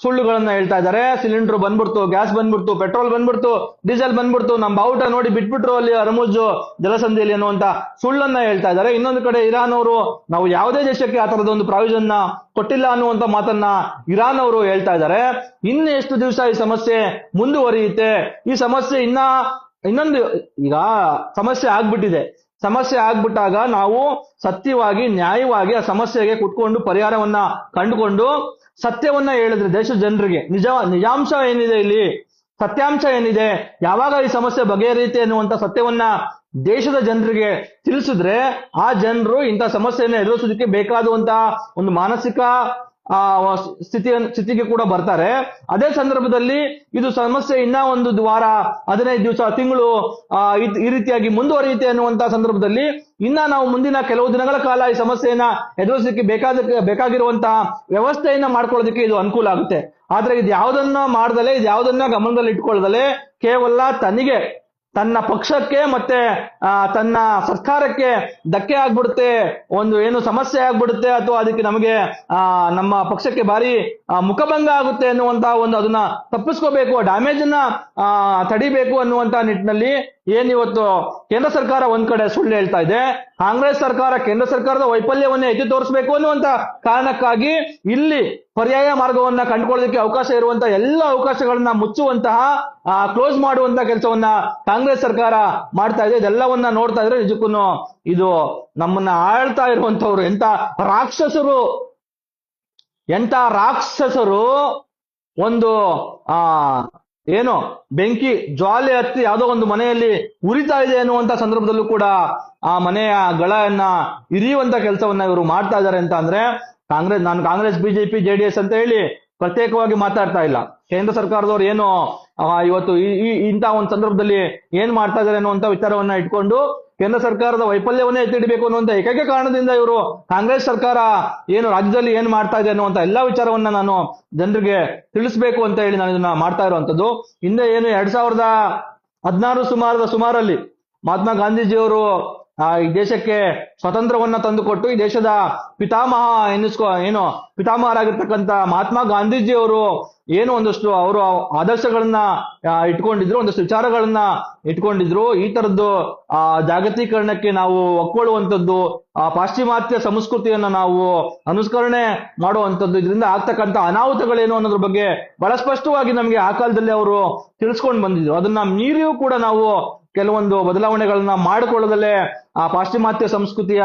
ಸುಳ್ಳುಗಳನ್ನ ಹೇಳ್ತಾ ಇದ್ದಾರೆ. ಸಿಲಿಂಡರ್ ಬಂದ್ಬಿಡ್ತು, ಗ್ಯಾಸ್ ಬಂದ್ಬಿಡ್ತು, ಪೆಟ್ರೋಲ್ ಬಂದ್ಬಿಡ್ತು, ಡೀಸೆಲ್ ಬಂದ್ಬಿಡ್ತು, ನಮ್ಮ ಬಾವುಟ ನೋಡಿ ಬಿಟ್ಬಿಟ್ರು ಅಲ್ಲಿ ಅರಮುಜ್ ಜಲಸಂಧಿಯಲ್ಲಿ ಅನ್ನುವಂತ ಸುಳ್ಳನ್ನ ಹೇಳ್ತಾ ಇದ್ದಾರೆ. ಇನ್ನೊಂದು ಕಡೆ ಇರಾನ್ ಅವರು ನಾವು ಯಾವುದೇ ದೇಶಕ್ಕೆ ಆ ತರದ ಒಂದು ಪ್ರಾವಿಷನ್ ಕೊಟ್ಟಿಲ್ಲ ಅನ್ನುವಂತ ಮಾತನ್ನ ಇರಾನ್ ಅವರು ಹೇಳ್ತಾ ಇದ್ದಾರೆ. ಇನ್ನು ಎಷ್ಟು ದಿವಸ ಈ ಸಮಸ್ಯೆ ಮುಂದುವರಿಯುತ್ತೆ? ಈ ಸಮಸ್ಯೆ ಇನ್ನೊಂದು ಈಗ ಸಮಸ್ಯೆ ಆಗ್ಬಿಟ್ಟಾಗ ನಾವು ಸತ್ಯವಾಗಿ ನ್ಯಾಯವಾಗಿ ಆ ಸಮಸ್ಯೆಗೆ ಕುತ್ಕೊಂಡು ಪರಿಹಾರವನ್ನ ಕಂಡುಕೊಂಡು ಸತ್ಯವನ್ನ ಹೇಳಿದ್ರೆ ದೇಶದ ಜನರಿಗೆ ನಿಜಾಂಶ ಏನಿದೆ, ಇಲ್ಲಿ ಸತ್ಯಾಂಶ ಏನಿದೆ, ಯಾವಾಗ ಈ ಸಮಸ್ಯೆ ಬಗೆಹರಿಯುತ್ತೆ ಅನ್ನುವಂತ ಸತ್ಯವನ್ನ ದೇಶದ ಜನರಿಗೆ ತಿಳಿಸಿದ್ರೆ ಆ ಜನರು ಇಂಥ ಸಮಸ್ಯೆಯನ್ನ ಎದುರಿಸೋದಕ್ಕೆ ಬೇಕಾದಂತಹ ಒಂದು ಮಾನಸಿಕ ಸ್ಥಿತಿಗೆ ಕೂಡ ಬರ್ತಾರೆ. ಅದೇ ಸಂದರ್ಭದಲ್ಲಿ ಇದು ಸಮಸ್ಯೆ ಇನ್ನ ಒಂದು ವಾರ, 15 ದಿವಸ, ತಿಂಗಳು ಈ ರೀತಿಯಾಗಿ ಮುಂದುವರಿಯುತ್ತೆ ಅನ್ನುವಂತಹ ಸಂದರ್ಭದಲ್ಲಿ ಇನ್ನ ನಾವು ಮುಂದಿನ ಕೆಲವು ದಿನಗಳ ಕಾಲ ಈ ಸಮಸ್ಯೆಯನ್ನ ಎದುರಿಸಲಿಕ್ಕೆ ಬೇಕಾಗಿರುವಂತಹ ವ್ಯವಸ್ಥೆಯನ್ನ ಮಾಡ್ಕೊಳ್ಳೋದಕ್ಕೆ ಇದು ಅನುಕೂಲ ಆಗುತ್ತೆ. ಆದ್ರೆ ಇದು ಯಾವುದನ್ನ ಮಾಡ್ದಲೆ, ಇದು ಯಾವುದನ್ನ ಗಮನದಲ್ಲಿ ಇಟ್ಕೊಳ್ಳದಲೆ ಕೇವಲ ತನ್ನ ಪಕ್ಷಕ್ಕೆ ಮತ್ತೆ ತನ್ನ ಸರ್ಕಾರಕ್ಕೆ ಧಕ್ಕೆ ಆಗ್ಬಿಡುತ್ತೆ, ಒಂದು ಏನು ಸಮಸ್ಯೆ ಆಗ್ಬಿಡುತ್ತೆ, ಅಥವಾ ಅದಕ್ಕೆ ನಮಗೆ ನಮ್ಮ ಪಕ್ಷಕ್ಕೆ ಭಾರಿ ಮುಖಭಂಗ ಆಗುತ್ತೆ ಅನ್ನುವಂತಹ ಒಂದು ಅದನ್ನ ತಪ್ಪಿಸ್ಕೋಬೇಕು, ಡ್ಯಾಮೇಜ್ ಅನ್ನ ತಡಿಬೇಕು ಅನ್ನುವಂತ ನಿಟ್ಟಿನಲ್ಲಿ ಏನಿವತ್ತು ಕೇಂದ್ರ ಸರ್ಕಾರ ಒಂದ್ ಕಡೆ ಸುಳ್ಳು ಹೇಳ್ತಾ ಇದೆ, ಕಾಂಗ್ರೆಸ್ ಸರ್ಕಾರ ಕೇಂದ್ರ ಸರ್ಕಾರದ ವೈಫಲ್ಯವನ್ನೇ ಎತ್ತಿ ತೋರಿಸಬೇಕು ಅನ್ನುವಂತ ಕಾರಣಕ್ಕಾಗಿ ಇಲ್ಲಿ ಪರ್ಯಾಯ ಮಾರ್ಗವನ್ನ ಕಂಡುಕೊಳ್ಳೋದಕ್ಕೆ ಅವಕಾಶ ಇರುವಂತಹ ಎಲ್ಲ ಅವಕಾಶಗಳನ್ನ ಮುಚ್ಚುವಂತಹ ಕ್ಲೋಸ್ ಮಾಡುವಂತ ಕೆಲಸವನ್ನ ಕಾಂಗ್ರೆಸ್ ಸರ್ಕಾರ ಮಾಡ್ತಾ ಇದೆ. ಇದೆಲ್ಲವನ್ನ ನೋಡ್ತಾ ಇದ್ರೆ ನಿಜಕ್ಕೂ ಇದು ನಮ್ಮನ್ನ ಆಳ್ತಾ ಇರುವಂತವ್ರು ಎಂತ ರಾಕ್ಷಸರು ಒಂದು ಏನು ಬೆಂಕಿ ಜ್ವಾಲೆ ಹತ್ತಿ ಯಾವುದೋ ಒಂದು ಮನೆಯಲ್ಲಿ ಉರಿತಾ ಇದೆ ಅನ್ನುವಂತ ಸಂದರ್ಭದಲ್ಲೂ ಕೂಡ ಆ ಮನೆಯ ಗಳನ್ನ ಇರಿಯುವಂತ ಕೆಲಸವನ್ನ ಇವರು ಮಾಡ್ತಾ ಇದ್ದಾರೆ ಅಂತ ಅಂದ್ರೆ ನಾನು ಕಾಂಗ್ರೆಸ್ ಬಿಜೆಪಿ ಜೆಡಿಎಸ್ ಅಂತ ಹೇಳಿ ಪ್ರತ್ಯೇಕವಾಗಿ ಮಾತಾಡ್ತಾ ಇಲ್ಲ. ಕೇಂದ್ರ ಸರ್ಕಾರದವ್ರು ಏನು ಇವತ್ತು ಇಂಥ ಒಂದು ಸಂದರ್ಭದಲ್ಲಿ ಏನ್ ಮಾಡ್ತಾ ಇದ್ದಾರೆ ಅನ್ನುವಂತ ವಿಚಾರವನ್ನ ಇಟ್ಕೊಂಡು ಕೇಂದ್ರ ಸರ್ಕಾರದ ವೈಫಲ್ಯವನ್ನೇ ಎತ್ತಿಡಬೇಕು ಅನ್ನುವಂತ ಏಕೈಕ ಕಾರಣದಿಂದ ಇವರು ಕಾಂಗ್ರೆಸ್ ಸರ್ಕಾರ ಏನು ರಾಜ್ಯದಲ್ಲಿ ಏನ್ ಮಾಡ್ತಾ ಇದೆ ಅನ್ನುವಂತ ಎಲ್ಲಾ ವಿಚಾರವನ್ನ ನಾನು ಜನರಿಗೆ ತಿಳಿಸ್ಬೇಕು ಅಂತ ಹೇಳಿ ನಾನು ಇದನ್ನ ಮಾಡ್ತಾ ಇರುವಂತದ್ದು. ಹಿಂದೆ ಏನು 2016 ಸುಮಾರಲ್ಲಿ ಮಹಾತ್ಮ ಗಾಂಧೀಜಿಯವರು ಈ ದೇಶಕ್ಕೆ ಸ್ವತಂತ್ರವನ್ನ ತಂದುಕೊಟ್ಟು ಈ ದೇಶದ ಪಿತಾಮಹರಾಗಿರ್ತಕ್ಕಂಥ ಮಹಾತ್ಮ ಗಾಂಧೀಜಿಯವರು ಏನು ಒಂದಷ್ಟು ಅವರು ಆದರ್ಶಗಳನ್ನ ಇಟ್ಕೊಂಡಿದ್ರು, ಒಂದಷ್ಟು ವಿಚಾರಗಳನ್ನ ಇಟ್ಕೊಂಡಿದ್ರು. ಈ ತರದ್ದು ಜಾಗತೀಕರಣಕ್ಕೆ ನಾವು ಒಕ್ಕೊಳ್ಳುವಂಥದ್ದು, ಪಾಶ್ಚಿಮಾತ್ಯ ಸಂಸ್ಕೃತಿಯನ್ನ ನಾವು ಅನುಸ್ಕರಣೆ ಮಾಡುವಂಥದ್ದು, ಇದರಿಂದ ಆಗ್ತಕ್ಕಂಥ ಅನಾಹುತಗಳೇನು ಅನ್ನೋದ್ರ ಬಗ್ಗೆ ಬಹಳ ಸ್ಪಷ್ಟವಾಗಿ ನಮಗೆ ಆ ಕಾಲದಲ್ಲಿ ಅವರು ತಿಳಿಸ್ಕೊಂಡು ಬಂದಿದ್ರು. ಅದನ್ನ ಮೀರಿಯೂ ಕೂಡ ನಾವು ಕೆಲವೊಂದು ಬದಲಾವಣೆಗಳನ್ನ ಮಾಡಿಕೊಳ್ಳದಲ್ಲೇ ಆ ಪಾಶ್ಚಿಮಾತ್ಯ ಸಂಸ್ಕೃತಿಯ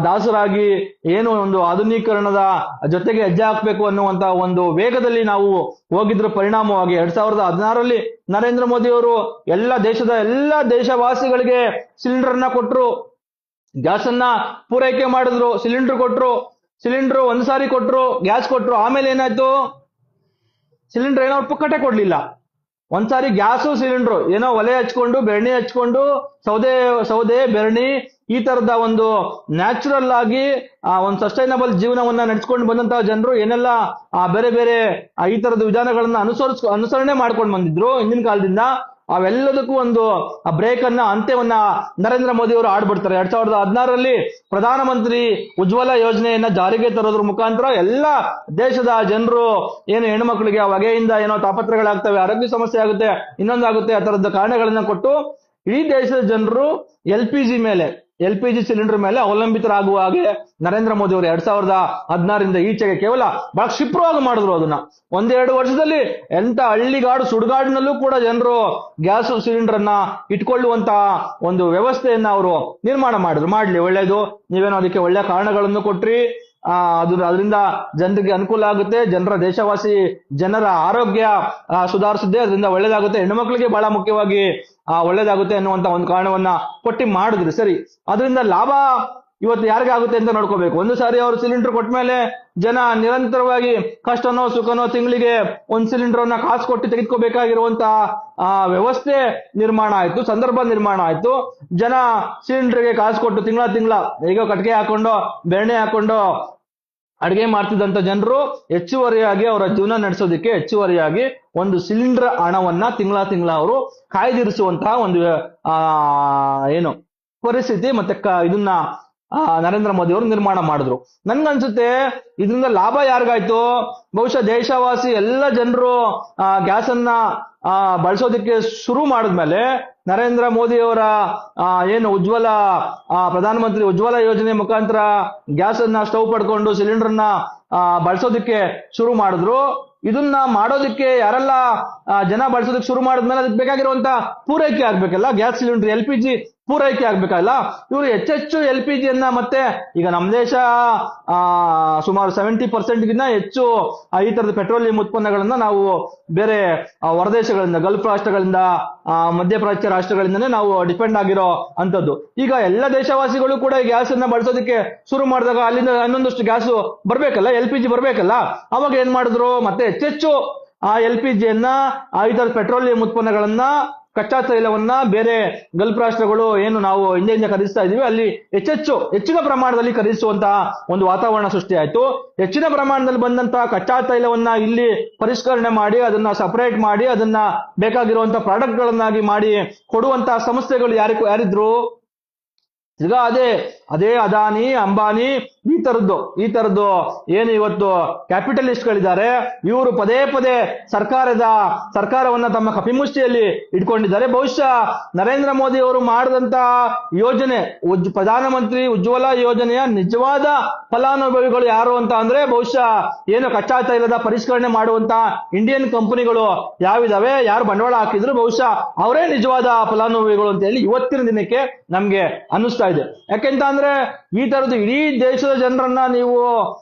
ದಾಸರಾಗಿ ಏನು ಒಂದು ಆಧುನೀಕರಣದ ಜೊತೆಗೆ ಹೆಜ್ಜೆ ಹಾಕ್ಬೇಕು ಅನ್ನುವಂತ ಒಂದು ವೇಗದಲ್ಲಿ ನಾವು ಹೋಗಿದ್ರ ಪರಿಣಾಮವಾಗಿ 2016ರಲ್ಲಿ ನರೇಂದ್ರ ಮೋದಿ ಅವರು ದೇಶದ ಎಲ್ಲ ದೇಶವಾಸಿಗಳಿಗೆ ಸಿಲಿಂಡರ್ನ ಕೊಟ್ರು, ಗ್ಯಾಸ್ ಅನ್ನ ಪೂರೈಕೆ ಮಾಡಿದ್ರು, ಸಿಲಿಂಡರ್ ಒಂದ್ಸಾರಿ ಕೊಟ್ರು, ಗ್ಯಾಸ್ ಕೊಟ್ರು. ಆಮೇಲೆ ಏನಾಯ್ತು, ಸಿಲಿಂಡರ್ ಏನೋ ಪುಕ್ಕಟೆ ಕೊಡ್ಲಿಲ್ಲ. ಒಂದ್ಸಾರಿ ಗ್ಯಾಸು ಸಿಲಿಂಡ್ರು ಏನೋ ಒಲೆ ಹಚ್ಕೊಂಡು ಬೆರಣಿ ಹಚ್ಕೊಂಡು ಸೌದೆ ಬೆರಣಿ ಈ ತರದ ಒಂದು ನ್ಯಾಚುರಲ್ ಆಗಿ ಒಂದು ಸಸ್ಟೈನಬಲ್ ಜೀವನವನ್ನ ನಡೆಸ್ಕೊಂಡು ಬಂದಂತಹ ಜನರು ಏನೆಲ್ಲ ಬೇರೆ ಬೇರೆ ಈ ತರದ ವಿಧಾನಗಳನ್ನ ಅನುಸರಣೆ ಮಾಡ್ಕೊಂಡು ಬಂದಿದ್ರು ಹಿಂದಿನ ಕಾಲದಿಂದ, ಅವೆಲ್ಲದಕ್ಕೂ ಒಂದು ಬ್ರೇಕ್ ಅಂತ್ಯವನ್ನ ನರೇಂದ್ರ ಮೋದಿ ಅವರು ಆಡ್ಬಿಡ್ತಾರೆ. 2016ರಲ್ಲಿ ಪ್ರಧಾನಮಂತ್ರಿ ಉಜ್ವಲ ಯೋಜನೆಯನ್ನ ಜಾರಿಗೆ ತರೋದ್ರ ಮುಖಾಂತರ ಎಲ್ಲ ದೇಶದ ಜನರು ಏನು ಹೆಣ್ಮಕ್ಳಿಗೆ ಆ ಬಗೆಯಿಂದ ಏನೋ ತಾಪತ್ರಗಳಾಗ್ತವೆ, ಆರೋಗ್ಯ ಸಮಸ್ಯೆ ಆಗುತ್ತೆ, ಇನ್ನೊಂದಾಗುತ್ತೆ, ಆ ತರದ ಕಾರಣಗಳನ್ನ ಕೊಟ್ಟು ಇಡೀ ದೇಶದ ಜನರು ಎಲ್ ಪಿ ಜಿ ಸಿಲಿಂಡರ್ ಮೇಲೆ ಅವಲಂಬಿತರಾಗುವ ಹಾಗೆ ನರೇಂದ್ರ ಮೋದಿ ಅವರು 2016ರಿಂದ ಈಚೆಗೆ ಕೇವಲ ಬಹಳ ಕ್ಷಿಪ್ರವಾಗಿ ಮಾಡಿದ್ರು. ಅದನ್ನ 1-2 ವರ್ಷದಲ್ಲಿ ಎಂತ ಹಳ್ಳಿಗಾಡು ಸುಡುಗಾಡಿನಲ್ಲೂ ಕೂಡ ಜನರು ಗ್ಯಾಸ್ ಸಿಲಿಂಡರ್ ಅನ್ನ ಇಟ್ಕೊಳ್ಳುವಂತ ಒಂದು ವ್ಯವಸ್ಥೆಯನ್ನ ಅವರು ನಿರ್ಮಾಣ ಮಾಡ್ಲಿ, ಒಳ್ಳೇದು. ನೀವೇನೋ ಅದಕ್ಕೆ ಒಳ್ಳೆ ಕಾರಣಗಳನ್ನು ಕೊಟ್ರಿ, ಅದರಿಂದ ಜನರಿಗೆ ಅನುಕೂಲ ಆಗುತ್ತೆ, ಜನರ ಆರೋಗ್ಯ ಸುಧಾರಿಸುತ್ತೆ, ಅದರಿಂದ ಒಳ್ಳೇದಾಗುತ್ತೆ, ಹೆಣ್ಣುಮಕ್ಳಿಗೆ ಬಹಳ ಮುಖ್ಯವಾಗಿ ಒಳ್ಳೇದಾಗುತ್ತೆ ಅನ್ನುವಂತ ಒಂದು ಕಾರಣವನ್ನ ಕೊಟ್ಟು ಮಾಡಿದ್ರಿ. ಸರಿ, ಅದರಿಂದ ಲಾಭ ಇವತ್ತು ಯಾರಿಗಾಗುತ್ತೆ ಅಂತ ನೋಡ್ಕೋಬೇಕು. ಒಂದು ಸಾರಿ ಅವರು ಸಿಲಿಂಡರ್ ಕೊಟ್ಟ ಮೇಲೆ ಜನ ನಿರಂತರವಾಗಿ ಕಷ್ಟನೋ ಸುಖನೋ ತಿಂಗಳಿಗೆ ಒಂದ್ ಸಿಲಿಂಡರ್ ಅನ್ನ ಕಾಸು ಕೊಟ್ಟು ತೆಗೆದುಕೋಬೇಕಾಗಿರುವಂತಹ ವ್ಯವಸ್ಥೆ ನಿರ್ಮಾಣ ಆಯ್ತು, ಸಂದರ್ಭ ನಿರ್ಮಾಣ ಆಯ್ತು. ಜನ ಸಿಲಿಂಡರ್ಗೆ ಕಾಸು ಕೊಟ್ಟು ತಿಂಗಳ ಈಗ ಕಟ್ಟಿಗೆ ಹಾಕೊಂಡು ಬೆಣ್ಣೆ ಹಾಕೊಂಡು ಅಡಿಗೆ ಮಾಡ್ತಿದ್ದಂತ ಜನರು ಹೆಚ್ಚುವರಿಯಾಗಿ ಅವರ ಜೀವನ ನಡೆಸೋದಕ್ಕೆ ಹೆಚ್ಚುವರಿಯಾಗಿ ಒಂದು ಸಿಲಿಂಡರ್ ಹಣವನ್ನ ತಿಂಗಳ ಅವರು ಕಾಯ್ದಿರಿಸುವಂತಹ ಒಂದು ಏನು ಪರಿಸ್ಥಿತಿ ಮತ್ತೆ ಇದನ್ನ ನರೇಂದ್ರ ಮೋದಿ ಅವರು ನಿರ್ಮಾಣ ಮಾಡಿದ್ರು. ನನ್ಗನ್ಸುತ್ತೆ ಇದರಿಂದ ಲಾಭ ಯಾರಿಗಾಯ್ತು? ಬಹುಶಃ ದೇಶವಾಸಿ ಎಲ್ಲ ಜನರು ಗ್ಯಾಸ್ ಅನ್ನ ಬಳಸೋದಕ್ಕೆ ಶುರು ಮಾಡಿದ್ಮೇಲೆ ನರೇಂದ್ರ ಮೋದಿ ಅವರ ಏನು ಪ್ರಧಾನಮಂತ್ರಿ ಉಜ್ವಲ ಯೋಜನೆ ಮುಖಾಂತರ ಗ್ಯಾಸ್ ಅನ್ನ ಸ್ಟವ್ ಪಡ್ಕೊಂಡು ಸಿಲಿಂಡರ್ನ ಬಳಸೋದಕ್ಕೆ ಶುರು ಮಾಡಿದ್ರು. ಇದನ್ನ ಮಾಡೋದಕ್ಕೆ ಯಾರೆಲ್ಲ ಜನ ಬಳಸೋದಕ್ಕೆ ಶುರು ಮಾಡಿದ್ಮೇಲೆ ಅದಕ್ಕೆ ಬೇಕಾಗಿರುವಂತ ಪೂರೈಕೆ ಆಗ್ಬೇಕಲ್ಲ, ಗ್ಯಾಸ್ ಸಿಲಿಂಡರ್ LPG ಪೂರೈಕೆ ಆಗ್ಬೇಕಲ್ಲ. ಇವರು ಹೆಚ್ಚೆಚ್ಚು LPG ಯನ್ನ ಮತ್ತೆ ಈಗ ನಮ್ಮ ದೇಶ ಸುಮಾರು 70% ಗಿನ್ನ ಹೆಚ್ಚು ಈ ತರದ ಪೆಟ್ರೋಲಿಯಂ ಉತ್ಪನ್ನಗಳನ್ನ ನಾವು ಬೇರೆ ಹೊರದೇಶಗಳಿಂದ, ಗಲ್ಫ್ ರಾಷ್ಟ್ರಗಳಿಂದ, ಮಧ್ಯಪ್ರಾಚ್ಯ ರಾಷ್ಟ್ರಗಳಿಂದನೇ ನಾವು ಡಿಪೆಂಡ್ ಆಗಿರೋ ಅಂತದ್ದು. ಈಗ ಎಲ್ಲ ದೇಶವಾಸಿಗಳು ಕೂಡ ಗ್ಯಾಸ್ ಅನ್ನ ಬಳಸೋದಕ್ಕೆ ಶುರು ಮಾಡಿದಾಗ ಅಲ್ಲಿಂದ ಇನ್ನೊಂದಷ್ಟು ಗ್ಯಾಸ್ ಬರ್ಬೇಕಲ್ಲ, LPG ಬರ್ಬೇಕಲ್ಲ. ಅವಾಗ ಏನ್ ಮಾಡಿದ್ರು, ಮತ್ತೆ ಹೆಚ್ಚೆಚ್ಚು LPG ಯನ್ನ ಈ ತರದ ಪೆಟ್ರೋಲಿಯಂ ಉತ್ಪನ್ನಗಳನ್ನ, ಕಚ್ಚಾ ತೈಲವನ್ನ ಬೇರೆ ಗಲ್ಫ್ ರಾಷ್ಟ್ರಗಳು ಏನು ನಾವು ಇಂಡಿಯಾದಿಂದ ಖರೀದಿಸ್ತಾ ಇದೀವಿ ಅಲ್ಲಿ ಹೆಚ್ಚಿನ ಪ್ರಮಾಣದಲ್ಲಿ ಖರೀದಿಸುವಂತಹ ಒಂದು ವಾತಾವರಣ ಸೃಷ್ಟಿ ಆಯ್ತು. ಹೆಚ್ಚಿನ ಪ್ರಮಾಣದಲ್ಲಿ ಬಂದಂತಹ ಕಚ್ಚಾ ತೈಲವನ್ನ ಇಲ್ಲಿ ಪರಿಷ್ಕರಣೆ ಮಾಡಿ ಅದನ್ನ ಸಪರೇಟ್ ಮಾಡಿ ಅದನ್ನ ಬೇಕಾಗಿರುವಂತಹ ಪ್ರಾಡಕ್ಟ್ ಗಳನ್ನಾಗಿ ಮಾಡಿ ಕೊಡುವಂತಹ ಸಂಸ್ಥೆಗಳು ಯಾರಿದ್ರು? ಈಗ ಅದೇ ಅದಾನಿ, ಅಂಬಾನಿ ಈ ತರದ್ದು ಏನು ಇವತ್ತು ಕ್ಯಾಪಿಟಲಿಸ್ಟ್ಗಳಿದ್ದಾರೆ, ಇವರು ಪದೇ ಸರ್ಕಾರವನ್ನ ತಮ್ಮ ಕಪಿಮುಷ್ಟಿಯಲ್ಲಿ ಇಟ್ಕೊಂಡಿದ್ದಾರೆ. ಬಹುಶಃ ನರೇಂದ್ರ ಮೋದಿ ಅವರು ಮಾಡಿದಂತ ಯೋಜನೆ ಪ್ರಧಾನಮಂತ್ರಿ ಉಜ್ವಲ ಯೋಜನೆಯ ನಿಜವಾದ ಫಲಾನುಭವಿಗಳು ಯಾರು ಅಂತ ಅಂದ್ರೆ ಬಹುಶಃ ಏನು ಕಚ್ಚಾ ತೈಲದ ಪರಿಷ್ಕರಣೆ ಮಾಡುವಂತ ಇಂಡಿಯನ್ ಕಂಪನಿಗಳು ಯಾವಿದಾವೆ, ಯಾರು ಬಂಡವಾಳ ಹಾಕಿದ್ರು ಬಹುಶಃ ಅವರೇ ನಿಜವಾದ ಫಲಾನುಭವಿಗಳು ಅಂತ ಹೇಳಿ ಇವತ್ತಿನ ದಿನಕ್ಕೆ ನಮ್ಗೆ ಅನ್ನಿಸ್ತಾ ಇದೆ. ಯಾಕೆಂತ ಅಂದ್ರೆ ಈ ತರದ್ದು ಇಡೀ ದೇಶದ ಜನರನ್ನ ನೀವು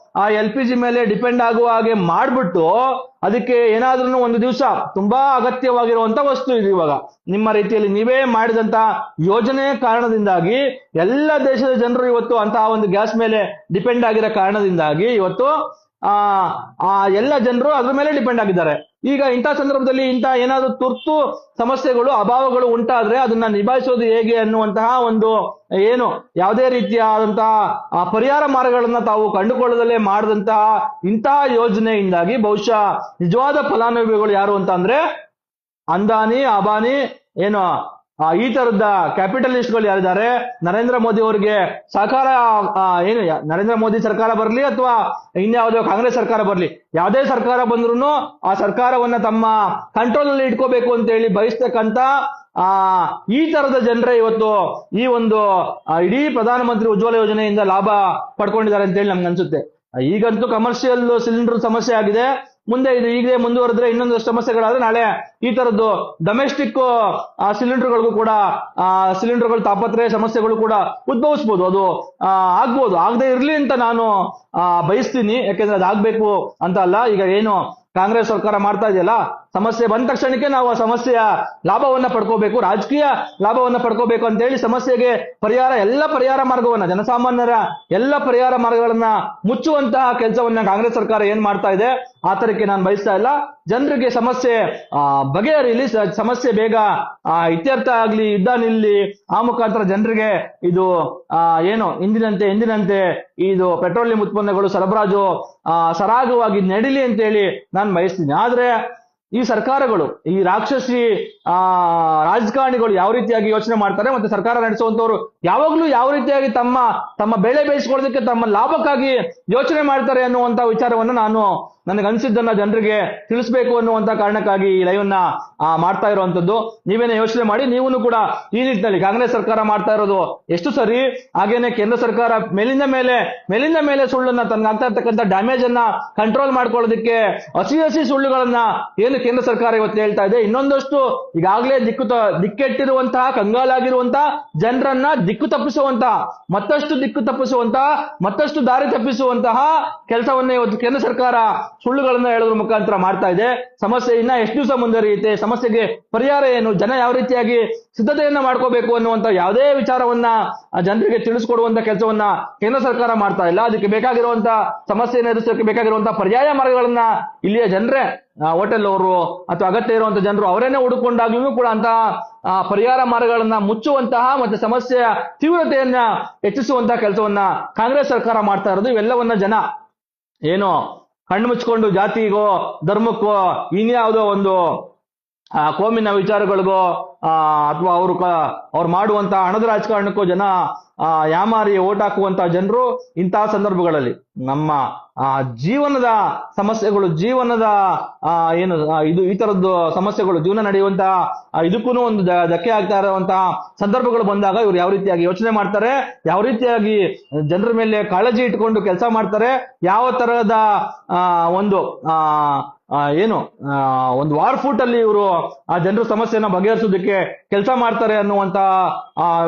LPG ಮೇಲೆ ಡಿಪೆಂಡ್ ಆಗುವ ಹಾಗೆ ಮಾಡ್ಬಿಟ್ಟು ಅದಕ್ಕೆ ಏನಾದ್ರೂ ಒಂದು ದಿವಸ ತುಂಬಾ ಅಗತ್ಯವಾಗಿರುವಂತ ವಸ್ತು ಇದು. ಇವಾಗ ನಿಮ್ಮ ರೀತಿಯಲ್ಲಿ ನೀವೇ ಮಾಡಿದಂತ ಯೋಜನೆ ಕಾರಣದಿಂದಾಗಿ ಎಲ್ಲ ದೇಶದ ಜನರು ಇವತ್ತು ಅಂತಹ ಒಂದು ಗ್ಯಾಸ್ ಮೇಲೆ ಡಿಪೆಂಡ್ ಆಗಿರೋ ಕಾರಣದಿಂದಾಗಿ ಇವತ್ತು ಎಲ್ಲ ಜನರು ಅದ್ರ ಮೇಲೆ ಡಿಪೆಂಡ್ ಆಗಿದ್ದಾರೆ. ಈಗ ಇಂಥ ಸಂದರ್ಭದಲ್ಲಿ ಏನಾದ್ರೂ ತುರ್ತು ಸಮಸ್ಯೆಗಳು, ಅಭಾವಗಳು ಉಂಟಾದ್ರೆ ಅದನ್ನ ನಿಭಾಯಿಸೋದು ಹೇಗೆ ಅನ್ನುವಂತಹ ಒಂದು ಏನು ಯಾವುದೇ ರೀತಿಯಾದಂತಹ ಪರಿಹಾರ ಮಾರ್ಗಗಳನ್ನ ತಾವು ಕಂಡುಕೊಳ್ಳದಲ್ಲೇ ಮಾಡಿದಂತಹ ಇಂತಹ ಯೋಜನೆಯಿಂದಾಗಿ ಬಹುಶಃ ನಿಜವಾದ ಫಲಾನುಭವಿಗಳು ಯಾರು ಅಂತ ಅಂದ್ರೆ ಅಂದಾನಿ, ಅಬಾನಿ ಏನು ಈ ತರದ ಕ್ಯಾಪಿಟಲಿಸ್ಟ್ಗಳು ಯಾರಿದ್ದಾರೆ, ನರೇಂದ್ರ ಮೋದಿ ಅವರಿಗೆ ಸಹಕಾರ ಏನು ನರೇಂದ್ರ ಮೋದಿ ಸರ್ಕಾರ ಬರಲಿ ಅಥವಾ ಇನ್ಯಾವುದೋ ಕಾಂಗ್ರೆಸ್ ಸರ್ಕಾರ ಬರಲಿ, ಯಾವುದೇ ಸರ್ಕಾರ ಬಂದ್ರು ಆ ಸರ್ಕಾರವನ್ನ ತಮ್ಮ ಕಂಟ್ರೋಲ್ ನಲ್ಲಿ ಇಟ್ಕೋಬೇಕು ಅಂತ ಹೇಳಿ ಬಯಸ್ತಕ್ಕಂತ ಈ ತರದ ಜನರೇ ಇವತ್ತು ಈ ಒಂದು ಇಡೀ ಪ್ರಧಾನಮಂತ್ರಿ ಉಜ್ವಲ ಯೋಜನೆಯಿಂದ ಲಾಭ ಪಡ್ಕೊಂಡಿದ್ದಾರೆ ಅಂತ ಹೇಳಿ ನಮ್ಗೆ ಅನ್ಸುತ್ತೆ. ಈಗಂತೂ ಕಮರ್ಷಿಯಲ್ ಸಿಲಿಂಡರ್ ಸಮಸ್ಯೆ ಆಗಿದೆ. ಮುಂದೆ ಇದು ಈಗಲೇ ಮುಂದುವರೆದ್ರೆ ಇನ್ನೊಂದಷ್ಟು ಸಮಸ್ಯೆಗಳಾದ್ರೆ ನಾಳೆ ಈ ತರದ್ದು ಡೊಮೆಸ್ಟಿಕ್ ಸಿಲಿಂಡರ್ಗಳಿಗೂ ಕೂಡ ಸಿಲಿಂಡರ್ಗಳ ತಾಪತ್ರೆ ಸಮಸ್ಯೆಗಳು ಕೂಡ ಉದ್ಭವಿಸಬಹುದು. ಅದು ಆಗ್ಬೋದು, ಆಗದೆ ಇರ್ಲಿ ಅಂತ ನಾನು ಬಯಸ್ತೀನಿ. ಯಾಕೆಂದ್ರೆ ಅದಾಗ್ಬೇಕು ಅಂತ ಅಲ್ಲ. ಈಗ ಏನು ಕಾಂಗ್ರೆಸ್ ಸರ್ಕಾರ ಮಾಡ್ತಾ ಇದೆಯಲ್ಲ, ಸಮಸ್ಯೆ ಬಂದ ತಕ್ಷಣಕ್ಕೆ ನಾವು ಆ ಸಮಸ್ಯೆಯ ಲಾಭವನ್ನ ಪಡ್ಕೋಬೇಕು, ರಾಜಕೀಯ ಲಾಭವನ್ನ ಪಡ್ಕೋಬೇಕು ಅಂತ ಹೇಳಿ ಸಮಸ್ಯೆಗೆ ಎಲ್ಲ ಪರಿಹಾರ ಮಾರ್ಗವನ್ನ, ಜನಸಾಮಾನ್ಯರ ಎಲ್ಲ ಪರಿಹಾರ ಮಾರ್ಗಗಳನ್ನ ಮುಚ್ಚುವಂತಹ ಕೆಲಸವನ್ನ ಕಾಂಗ್ರೆಸ್ ಸರ್ಕಾರ ಏನ್ ಮಾಡ್ತಾ ಇದೆ ಆ ತರಕ್ಕೆ ನಾನು ಬಯಸ್ತಾ ಇಲ್ಲ. ಜನರಿಗೆ ಸಮಸ್ಯೆ ಬಗೆಹರಿಲಿ, ಸಮಸ್ಯೆ ಬೇಗ ಇತ್ಯರ್ಥ ಆಗ್ಲಿ, ಯುದ್ಧ ನಿಲ್ಲಿ, ಆ ಮುಖಾಂತರ ಜನರಿಗೆ ಇದು ಏನು ಎಂದಿನಂತೆ ಇದು ಪೆಟ್ರೋಲಿಯಂ ಉತ್ಪನ್ನಗಳು ಸರಬರಾಜು ಸರಾಗವಾಗಿ ನಡೀಲಿ ಅಂತ ಹೇಳಿ ನಾನು ಬಯಸ್ತೀನಿ. ಆದ್ರೆ ಈ ಸರ್ಕಾರಗಳು, ಈ ರಾಕ್ಷಸಿ ರಾಜಕಾರಣಿಗಳು ಯಾವ ರೀತಿಯಾಗಿ ಯೋಚನೆ ಮಾಡ್ತಾರೆ ಮತ್ತೆ ಸರ್ಕಾರ ನಡೆಸುವಂತವ್ರು ಯಾವಾಗ್ಲೂ ಯಾವ ರೀತಿಯಾಗಿ ತಮ್ಮ ಬೆಳೆ ಬೇಯಿಸ್ಕೊಳ್ಳೋದಕ್ಕೆ ತಮ್ಮ ಲಾಭಕ್ಕಾಗಿ ಯೋಚನೆ ಮಾಡ್ತಾರೆ ಅನ್ನುವಂತ ವಿಚಾರವನ್ನು ನಾನು ನನಗನ್ಸಿದ್ದನ್ನ ಜನರಿಗೆ ತಿಳಿಸ್ಬೇಕು ಅನ್ನುವಂತ ಕಾರಣಕ್ಕಾಗಿ ಈ ಲೈವ್ ಅನ್ನ ಮಾಡ್ತಾ ಇರುವಂತದ್ದು. ನೀವೇನೇ ಯೋಚನೆ ಮಾಡಿ, ನೀವು ಕೂಡ ಈ ನಿಟ್ಟಿನಲ್ಲಿ ಕಾಂಗ್ರೆಸ್ ಸರ್ಕಾರ ಮಾಡ್ತಾ ಇರೋದು ಎಷ್ಟು ಸರಿ, ಹಾಗೇನೆ ಕೇಂದ್ರ ಸರ್ಕಾರ ಮೇಲಿಂದ ಮೇಲೆ ಸುಳ್ಳನ್ನ ತನಗಾಗ್ತಾ ಇರ್ತಕ್ಕಂಥ ಡ್ಯಾಮೇಜ್ ಅನ್ನ ಕಂಟ್ರೋಲ್ ಮಾಡ್ಕೊಳ್ಳೋದಕ್ಕೆ ಹಸಿ ಸುಳ್ಳುಗಳನ್ನ ಏನು ಕೇಂದ್ರ ಸರ್ಕಾರ ಇವತ್ತು ಹೇಳ್ತಾ ಇದೆ, ಇನ್ನೊಂದಷ್ಟು ಈಗಾಗಲೇ ದಿಕ್ಕೆಟ್ಟಿರುವಂತಹ ಕಂಗಾಲಾಗಿರುವಂತಹ ಜನರನ್ನ ದಿಕ್ಕು ತಪ್ಪಿಸುವಂತಹ ಮತ್ತಷ್ಟು ದಾರಿ ತಪ್ಪಿಸುವಂತಹ ಕೆಲಸವನ್ನ ಇವತ್ತು ಕೇಂದ್ರ ಸರ್ಕಾರ ಸುಳ್ಳುಗಳನ್ನ ಹೇಳೋದ್ರ ಮುಖಾಂತರ ಮಾಡ್ತಾ ಇದೆ. ಸಮಸ್ಯೆ ಇನ್ನ ಎಷ್ಟು ದಿವಸ ಮುಂದುವರಿಯುತ್ತೆ, ಸಮಸ್ಯೆಗೆ ಪರಿಹಾರ ಏನು, ಜನ ಯಾವ ರೀತಿಯಾಗಿ ಸಿದ್ಧತೆಯನ್ನ ಮಾಡ್ಕೋಬೇಕು ಅನ್ನುವಂತ ಯಾವುದೇ ವಿಚಾರವನ್ನ ಜನರಿಗೆ ತಿಳಿಸ್ಕೊಡುವಂತ ಕೆಲಸವನ್ನ ಕೇಂದ್ರ ಸರ್ಕಾರ ಮಾಡ್ತಾ ಇಲ್ಲ. ಅದಕ್ಕೆ ಬೇಕಾಗಿರುವಂತ ಸಮಸ್ಯೆಯನ್ನು ಎದುರಿಸೋಕೆ ಬೇಕಾಗಿರುವಂತಹ ಪರ್ಯಾಯ ಮಾರ್ಗಗಳನ್ನ ಇಲ್ಲಿಯ ಜನರೇ, ಹೋಟೆಲ್ ಅವರು ಅಥವಾ ಅಗತ್ಯ ಇರುವಂತಹ ಜನರು ಅವರೇನೆ ಹುಡುಕೊಂಡಾಗ್ಲೂ ಕೂಡ ಅಂತಹ ಪರಿಹಾರ ಮಾರ್ಗಗಳನ್ನ ಮುಚ್ಚುವಂತಹ ಮತ್ತೆ ಸಮಸ್ಯೆಯ ತೀವ್ರತೆಯನ್ನ ಹೆಚ್ಚಿಸುವಂತಹ ಕೆಲಸವನ್ನ ಕಾಂಗ್ರೆಸ್ ಸರ್ಕಾರ ಮಾಡ್ತಾ ಇರೋದು. ಇವೆಲ್ಲವನ್ನ ಜನ ಏನೋ ಕಣ್ಣು ಮುಚ್ಕೊಂಡು ಜಾತಿಗೋ ಧರ್ಮಕ್ಕೋ ಇನ್ಯಾವುದೋ ಒಂದು ಕೋಮಿನ ವಿಚಾರಗಳಿಗೋ ಅಥವಾ ಅವ್ರು ಮಾಡುವಂತ ಹಣದ ರಾಜಕಾರಣಕ್ಕೂ ಜನ ಯಾಮಾರಿ ಓಟ್ ಹಾಕುವಂತ ಜನರು ಇಂತಹ ಸಂದರ್ಭಗಳಲ್ಲಿ ನಮ್ಮ ಜೀವನದ ಸಮಸ್ಯೆಗಳು, ಜೀವನದ ಈ ತರದ್ದು ಸಮಸ್ಯೆಗಳು, ಜೀವನ ನಡೆಯುವಂತ ಇದಕ್ಕೂ ಒಂದು ಧಕ್ಕೆ ಆಗ್ತಾ ಇರುವಂತಹ ಸಂದರ್ಭಗಳು ಬಂದಾಗ ಇವ್ರು ಯಾವ ರೀತಿಯಾಗಿ ಯೋಚನೆ ಮಾಡ್ತಾರೆ, ಯಾವ ರೀತಿಯಾಗಿ ಜನರ ಮೇಲೆ ಕಾಳಜಿ ಇಟ್ಕೊಂಡು ಕೆಲಸ ಮಾಡ್ತಾರೆ, ಯಾವ ತರಹದ ಒಂದು ಒಂದು ವಾರ್ ಫೂಟ್ ಅಲ್ಲಿ ಇವರು ಆ ಜನರ ಸಮಸ್ಯೆನ ಬಗೆಹರಿಸೋದಕ್ಕೆ ಕೆಲಸ ಮಾಡ್ತಾರೆ ಅನ್ನುವಂತ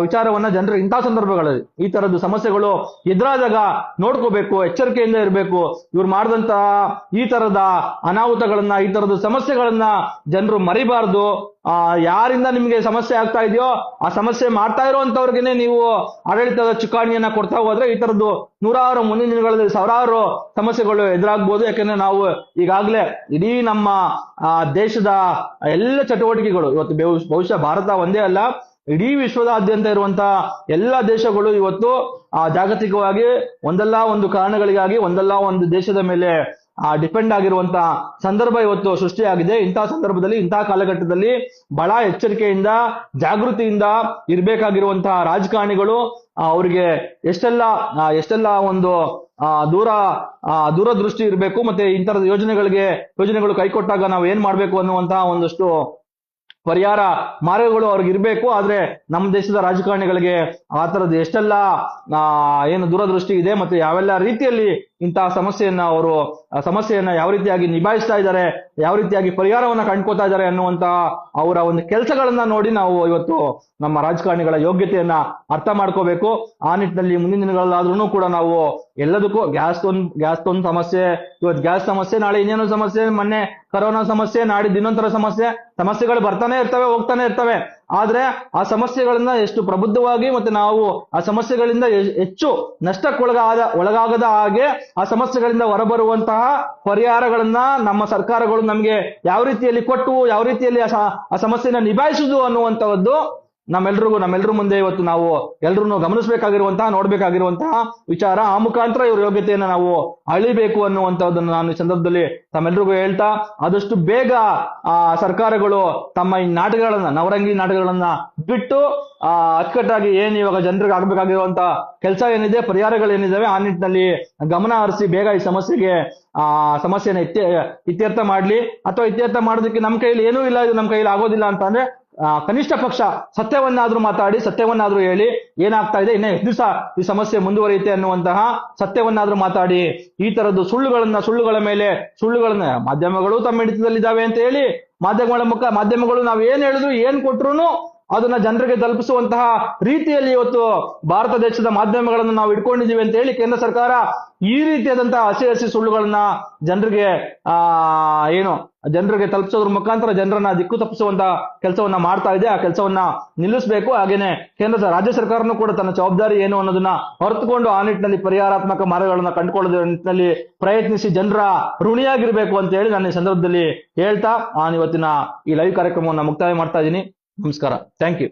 ವಿಚಾರವನ್ನ ಜನರು ಇಂತಹ ಸಂದರ್ಭಗಳಲ್ಲಿ ಈ ತರದ್ದು ಸಮಸ್ಯೆಗಳು ಎದುರಾದಾಗ ನೋಡ್ಕೋಬೇಕು, ಎಚ್ಚರಿಕೆಯಿಂದ ಇರಬೇಕು. ಇವ್ರು ಮಾಡಿದಂತಹ ಈ ತರದ ಅನಾಹುತಗಳನ್ನ, ಈ ತರದ ಸಮಸ್ಯೆಗಳನ್ನ ಜನರು ಮರಿಬಾರ್ದು. ಯಾರಿಂದ ನಿಮ್ಗೆ ಸಮಸ್ಯೆ ಆಗ್ತಾ ಇದೆಯೋ ಆ ಸಮಸ್ಯೆ ಮಾಡ್ತಾ ಇರುವಂತವ್ರಿಗೆನೆ ನೀವು ಆಡಳಿತದ ಚುಕ್ಕಾಣಿಯನ್ನ ಕೊಡ್ತಾ ಹೋದ್ರೆ ಈ ತರದ್ದು ನೂರಾರು ಮುಂದಿನ ದಿನಗಳಲ್ಲಿ ಸಾವಿರಾರು ಸಮಸ್ಯೆಗಳು ಎದುರಾಗ್ಬೋದು. ಯಾಕಂದ್ರೆ ನಾವು ಈಗಾಗಲೇ ಇಡೀ ನಮ್ಮ ದೇಶದ ಎಲ್ಲ ಚಟುವಟಿಕೆಗಳು ಇವತ್ತು ಬಹುಶಃ ಭಾರತ ಒಂದೇ ಅಲ್ಲ, ಇಡೀ ವಿಶ್ವದಾದ್ಯಂತ ಇರುವಂತಹ ಎಲ್ಲ ದೇಶಗಳು ಇವತ್ತು ಜಾಗತಿಕವಾಗಿ ಒಂದಲ್ಲ ಒಂದು ಕಾರಣಗಳಿಗಾಗಿ ಒಂದಲ್ಲ ಒಂದು ದೇಶದ ಮೇಲೆ ಡಿಪೆಂಡ್ ಆಗಿರುವಂತಹ ಸಂದರ್ಭ ಇವತ್ತು ಸೃಷ್ಟಿಯಾಗಿದೆ. ಇಂತಹ ಸಂದರ್ಭದಲ್ಲಿ, ಇಂತಹ ಕಾಲಘಟ್ಟದಲ್ಲಿ ಬಹಳ ಎಚ್ಚರಿಕೆಯಿಂದ ಜಾಗೃತಿಯಿಂದ ಇರಬೇಕಾಗಿರುವಂತಹ ರಾಜಕಾರಣಿಗಳು ಅವರಿಗೆ ಎಷ್ಟೆಲ್ಲ ಒಂದು ದೂರದೃಷ್ಟಿ ಇರಬೇಕು. ಮತ್ತೆ ಇಂತರದ ಯೋಜನೆಗಳು ಕೈಕೊಟ್ಟಾಗ ನಾವು ಏನ್ ಮಾಡ್ಬೇಕು ಅನ್ನುವಂತಹ ಒಂದಷ್ಟು ಪರಿಹಾರ ಮಾರ್ಗಗಳು ಅವ್ರಿಗೆ ಇರಬೇಕು. ಆದ್ರೆ ನಮ್ಮ ದೇಶದ ರಾಜಕಾರಣಿಗಳಿಗೆ ಆ ತರದ್ದು ಎಷ್ಟೆಲ್ಲ ದೂರದೃಷ್ಟಿ ಇದೆ, ಮತ್ತೆ ಯಾವೆಲ್ಲ ರೀತಿಯಲ್ಲಿ ಇಂತಹ ಸಮಸ್ಯೆಯನ್ನ ಯಾವ ರೀತಿಯಾಗಿ ನಿಭಾಯಿಸ್ತಾ ಇದ್ದಾರೆ, ಯಾವ ರೀತಿಯಾಗಿ ಪರಿಹಾರವನ್ನ ಕಂಡ್ಕೋತಾ ಇದ್ದಾರೆ ಅನ್ನುವಂತ ಅವರ ಒಂದು ಕೆಲಸಗಳನ್ನ ನೋಡಿ ನಾವು ಇವತ್ತು ನಮ್ಮ ರಾಜಕಾರಣಿಗಳ ಯೋಗ್ಯತೆಯನ್ನ ಅರ್ಥ ಮಾಡ್ಕೋಬೇಕು. ಆ ನಿಟ್ಟಿನಲ್ಲಿ ಮುಂದಿನ ದಿನಗಳಲ್ಲಾದ್ರೂ ಕೂಡ ನಾವು ಎಲ್ಲದಕ್ಕೂ ಗ್ಯಾಸ್ ಒಂದು ಸಮಸ್ಯೆ, ಇವತ್ತು ಗ್ಯಾಸ್ ಸಮಸ್ಯೆ, ನಾಳೆ ಇನ್ನೇನೋ ಸಮಸ್ಯೆ, ಮೊನ್ನೆ ಕರೋನಾ ಸಮಸ್ಯೆ, ನಾಡಿದ್ದು ಇನ್ನೊಂದರ ಸಮಸ್ಯೆಗಳು ಬರ್ತಾನೆ ಇರ್ತವೆ, ಹೋಗ್ತಾನೆ ಇರ್ತವೆ. ಆದ್ರೆ ಆ ಸಮಸ್ಯೆಗಳನ್ನ ಎಷ್ಟು ಪ್ರಬುದ್ಧವಾಗಿ ಮತ್ತೆ ನಾವು ಆ ಸಮಸ್ಯೆಗಳಿಂದ ಹೆಚ್ಚು ಒಳಗಾಗದ ಹಾಗೆ ಆ ಸಮಸ್ಯೆಗಳಿಂದ ಹೊರಬರುವಂತಹ ಪರಿಹಾರಗಳನ್ನ ನಮ್ಮ ಸರ್ಕಾರಗಳು ನಮ್ಗೆ ಯಾವ ರೀತಿಯಲ್ಲಿ ಕೊಟ್ಟು ಯಾವ ರೀತಿಯಲ್ಲಿ ಆ ಸಮಸ್ಯೆನ ನಿಭಾಯಿಸುದು ಅನ್ನುವಂತಹದ್ದು ನಮ್ಮೆಲ್ಲರ ಮುಂದೆ ಇವತ್ತು ನಾವು ಎಲ್ರೂ ಗಮನಿಸಬೇಕಾಗಿರುವಂತಹ, ನೋಡ್ಬೇಕಾಗಿರುವಂತಹ ವಿಚಾರ. ಆ ಮುಖಾಂತರ ಇವ್ರ ಯೋಗ್ಯತೆಯನ್ನ ನಾವು ಅಳಿಬೇಕು ಅನ್ನುವಂತಹದ್ದನ್ನು ನಾನು ಈ ಸಂದರ್ಭದಲ್ಲಿ ತಮ್ಮೆಲ್ರಿಗೂ ಹೇಳ್ತಾ, ಆದಷ್ಟು ಬೇಗ ಸರ್ಕಾರಗಳು ತಮ್ಮ ಈ ನಾಟಕಗಳನ್ನ, ನವರಂಗಿ ನಾಟಕಗಳನ್ನ ಬಿಟ್ಟು ಅಚ್ಚುಕಟ್ಟಾಗಿ ಇವಾಗ ಜನರಿಗೆ ಆಗ್ಬೇಕಾಗಿರುವಂತ ಕೆಲಸ ಏನಿದೆ, ಪರಿಹಾರಗಳೇನಿದಾವೆ ಆ ನಿಟ್ಟಿನಲ್ಲಿ ಗಮನ ಹರಿಸಿ ಬೇಗ ಈ ಸಮಸ್ಯೆನ ಇತ್ಯರ್ಥ ಮಾಡ್ಲಿ. ಅಥವಾ ಇತ್ಯರ್ಥ ಮಾಡೋದಕ್ಕೆ ನಮ್ಮ ಕೈಯಲ್ಲಿ ಏನೂ ಇಲ್ಲ, ಇದು ನಮ್ಮ ಕೈಯಲ್ಲಿ ಆಗೋದಿಲ್ಲ ಅಂತ ಅಂದ್ರೆ ಕನಿಷ್ಠ ಪಕ್ಷ ಸತ್ಯವನ್ನಾದ್ರೂ ಮಾತಾಡಿ, ಸತ್ಯವನ್ನಾದ್ರೂ ಹೇಳಿ, ಏನಾಗ್ತಾ ಇದೆ, ಇನ್ನ ಎಷ್ಟು ದಿವಸ ಈ ಸಮಸ್ಯೆ ಮುಂದುವರಿಯುತ್ತೆ ಅನ್ನುವಂತಹ ಸತ್ಯವನ್ನಾದ್ರೂ ಮಾತಾಡಿ. ಈ ತರದ್ದು ಸುಳ್ಳುಗಳ ಮೇಲೆ ಸುಳ್ಳುಗಳನ್ನ ಮಾಧ್ಯಮಗಳು ತಮ್ಮ ಹಿಡಿತದಲ್ಲಿದ್ದಾವೆ ಅಂತ ಹೇಳಿ ಮಾಧ್ಯಮಗಳು ನಾವು ಏನ್ ಹೇಳಿದ್ರು ಏನ್ ಕೊಟ್ರು ಅದನ್ನ ಜನರಿಗೆ ತಲುಪಿಸುವಂತಹ ರೀತಿಯಲ್ಲಿ ಇವತ್ತು ಭಾರತ ದೇಶದ ಮಾಧ್ಯಮಗಳನ್ನು ನಾವು ಇಟ್ಕೊಂಡಿದೀವಿ ಅಂತ ಹೇಳಿ ಕೇಂದ್ರ ಸರ್ಕಾರ ಈ ರೀತಿಯಾದಂತಹ ಹಸಿ ಸುಳ್ಳುಗಳನ್ನ ಜನರಿಗೆ ತಲುಪಿಸೋದ್ರ ಮುಖಾಂತರ ಜನರನ್ನ ದಿಕ್ಕು ತಪ್ಪಿಸುವಂತಹ ಕೆಲಸವನ್ನ ಮಾಡ್ತಾ ಇದೆ. ಆ ಕೆಲಸವನ್ನ ನಿಲ್ಲಿಸಬೇಕು. ಹಾಗೇನೆ ರಾಜ್ಯ ಸರ್ಕಾರನೂ ಕೂಡ ತನ್ನ ಜವಾಬ್ದಾರಿ ಏನು ಅನ್ನೋದನ್ನ ಹೊರತುಕೊಂಡು ಆ ನಿಟ್ಟಿನಲ್ಲಿ ಪರಿಹಾರಾತ್ಮಕ ಮಾರ್ಗಗಳನ್ನ ಕಂಡುಕೊಳ್ಳೋದ್ರ ನಿಟ್ಟಿನಲ್ಲಿ ಪ್ರಯತ್ನಿಸಿ ಜನರ ಋಣಿಯಾಗಿರ್ಬೇಕು ಅಂತ ಹೇಳಿ ನಾನು ಈ ಸಂದರ್ಭದಲ್ಲಿ ಹೇಳ್ತಾ ಇವತ್ತಿನ ಈ ಲೈವ್ ಕಾರ್ಯಕ್ರಮವನ್ನು ಮುಕ್ತಾಯ ಮಾಡ್ತಾ ಇದ್ದೀನಿ. ನಮಸ್ಕಾರ. Thank you.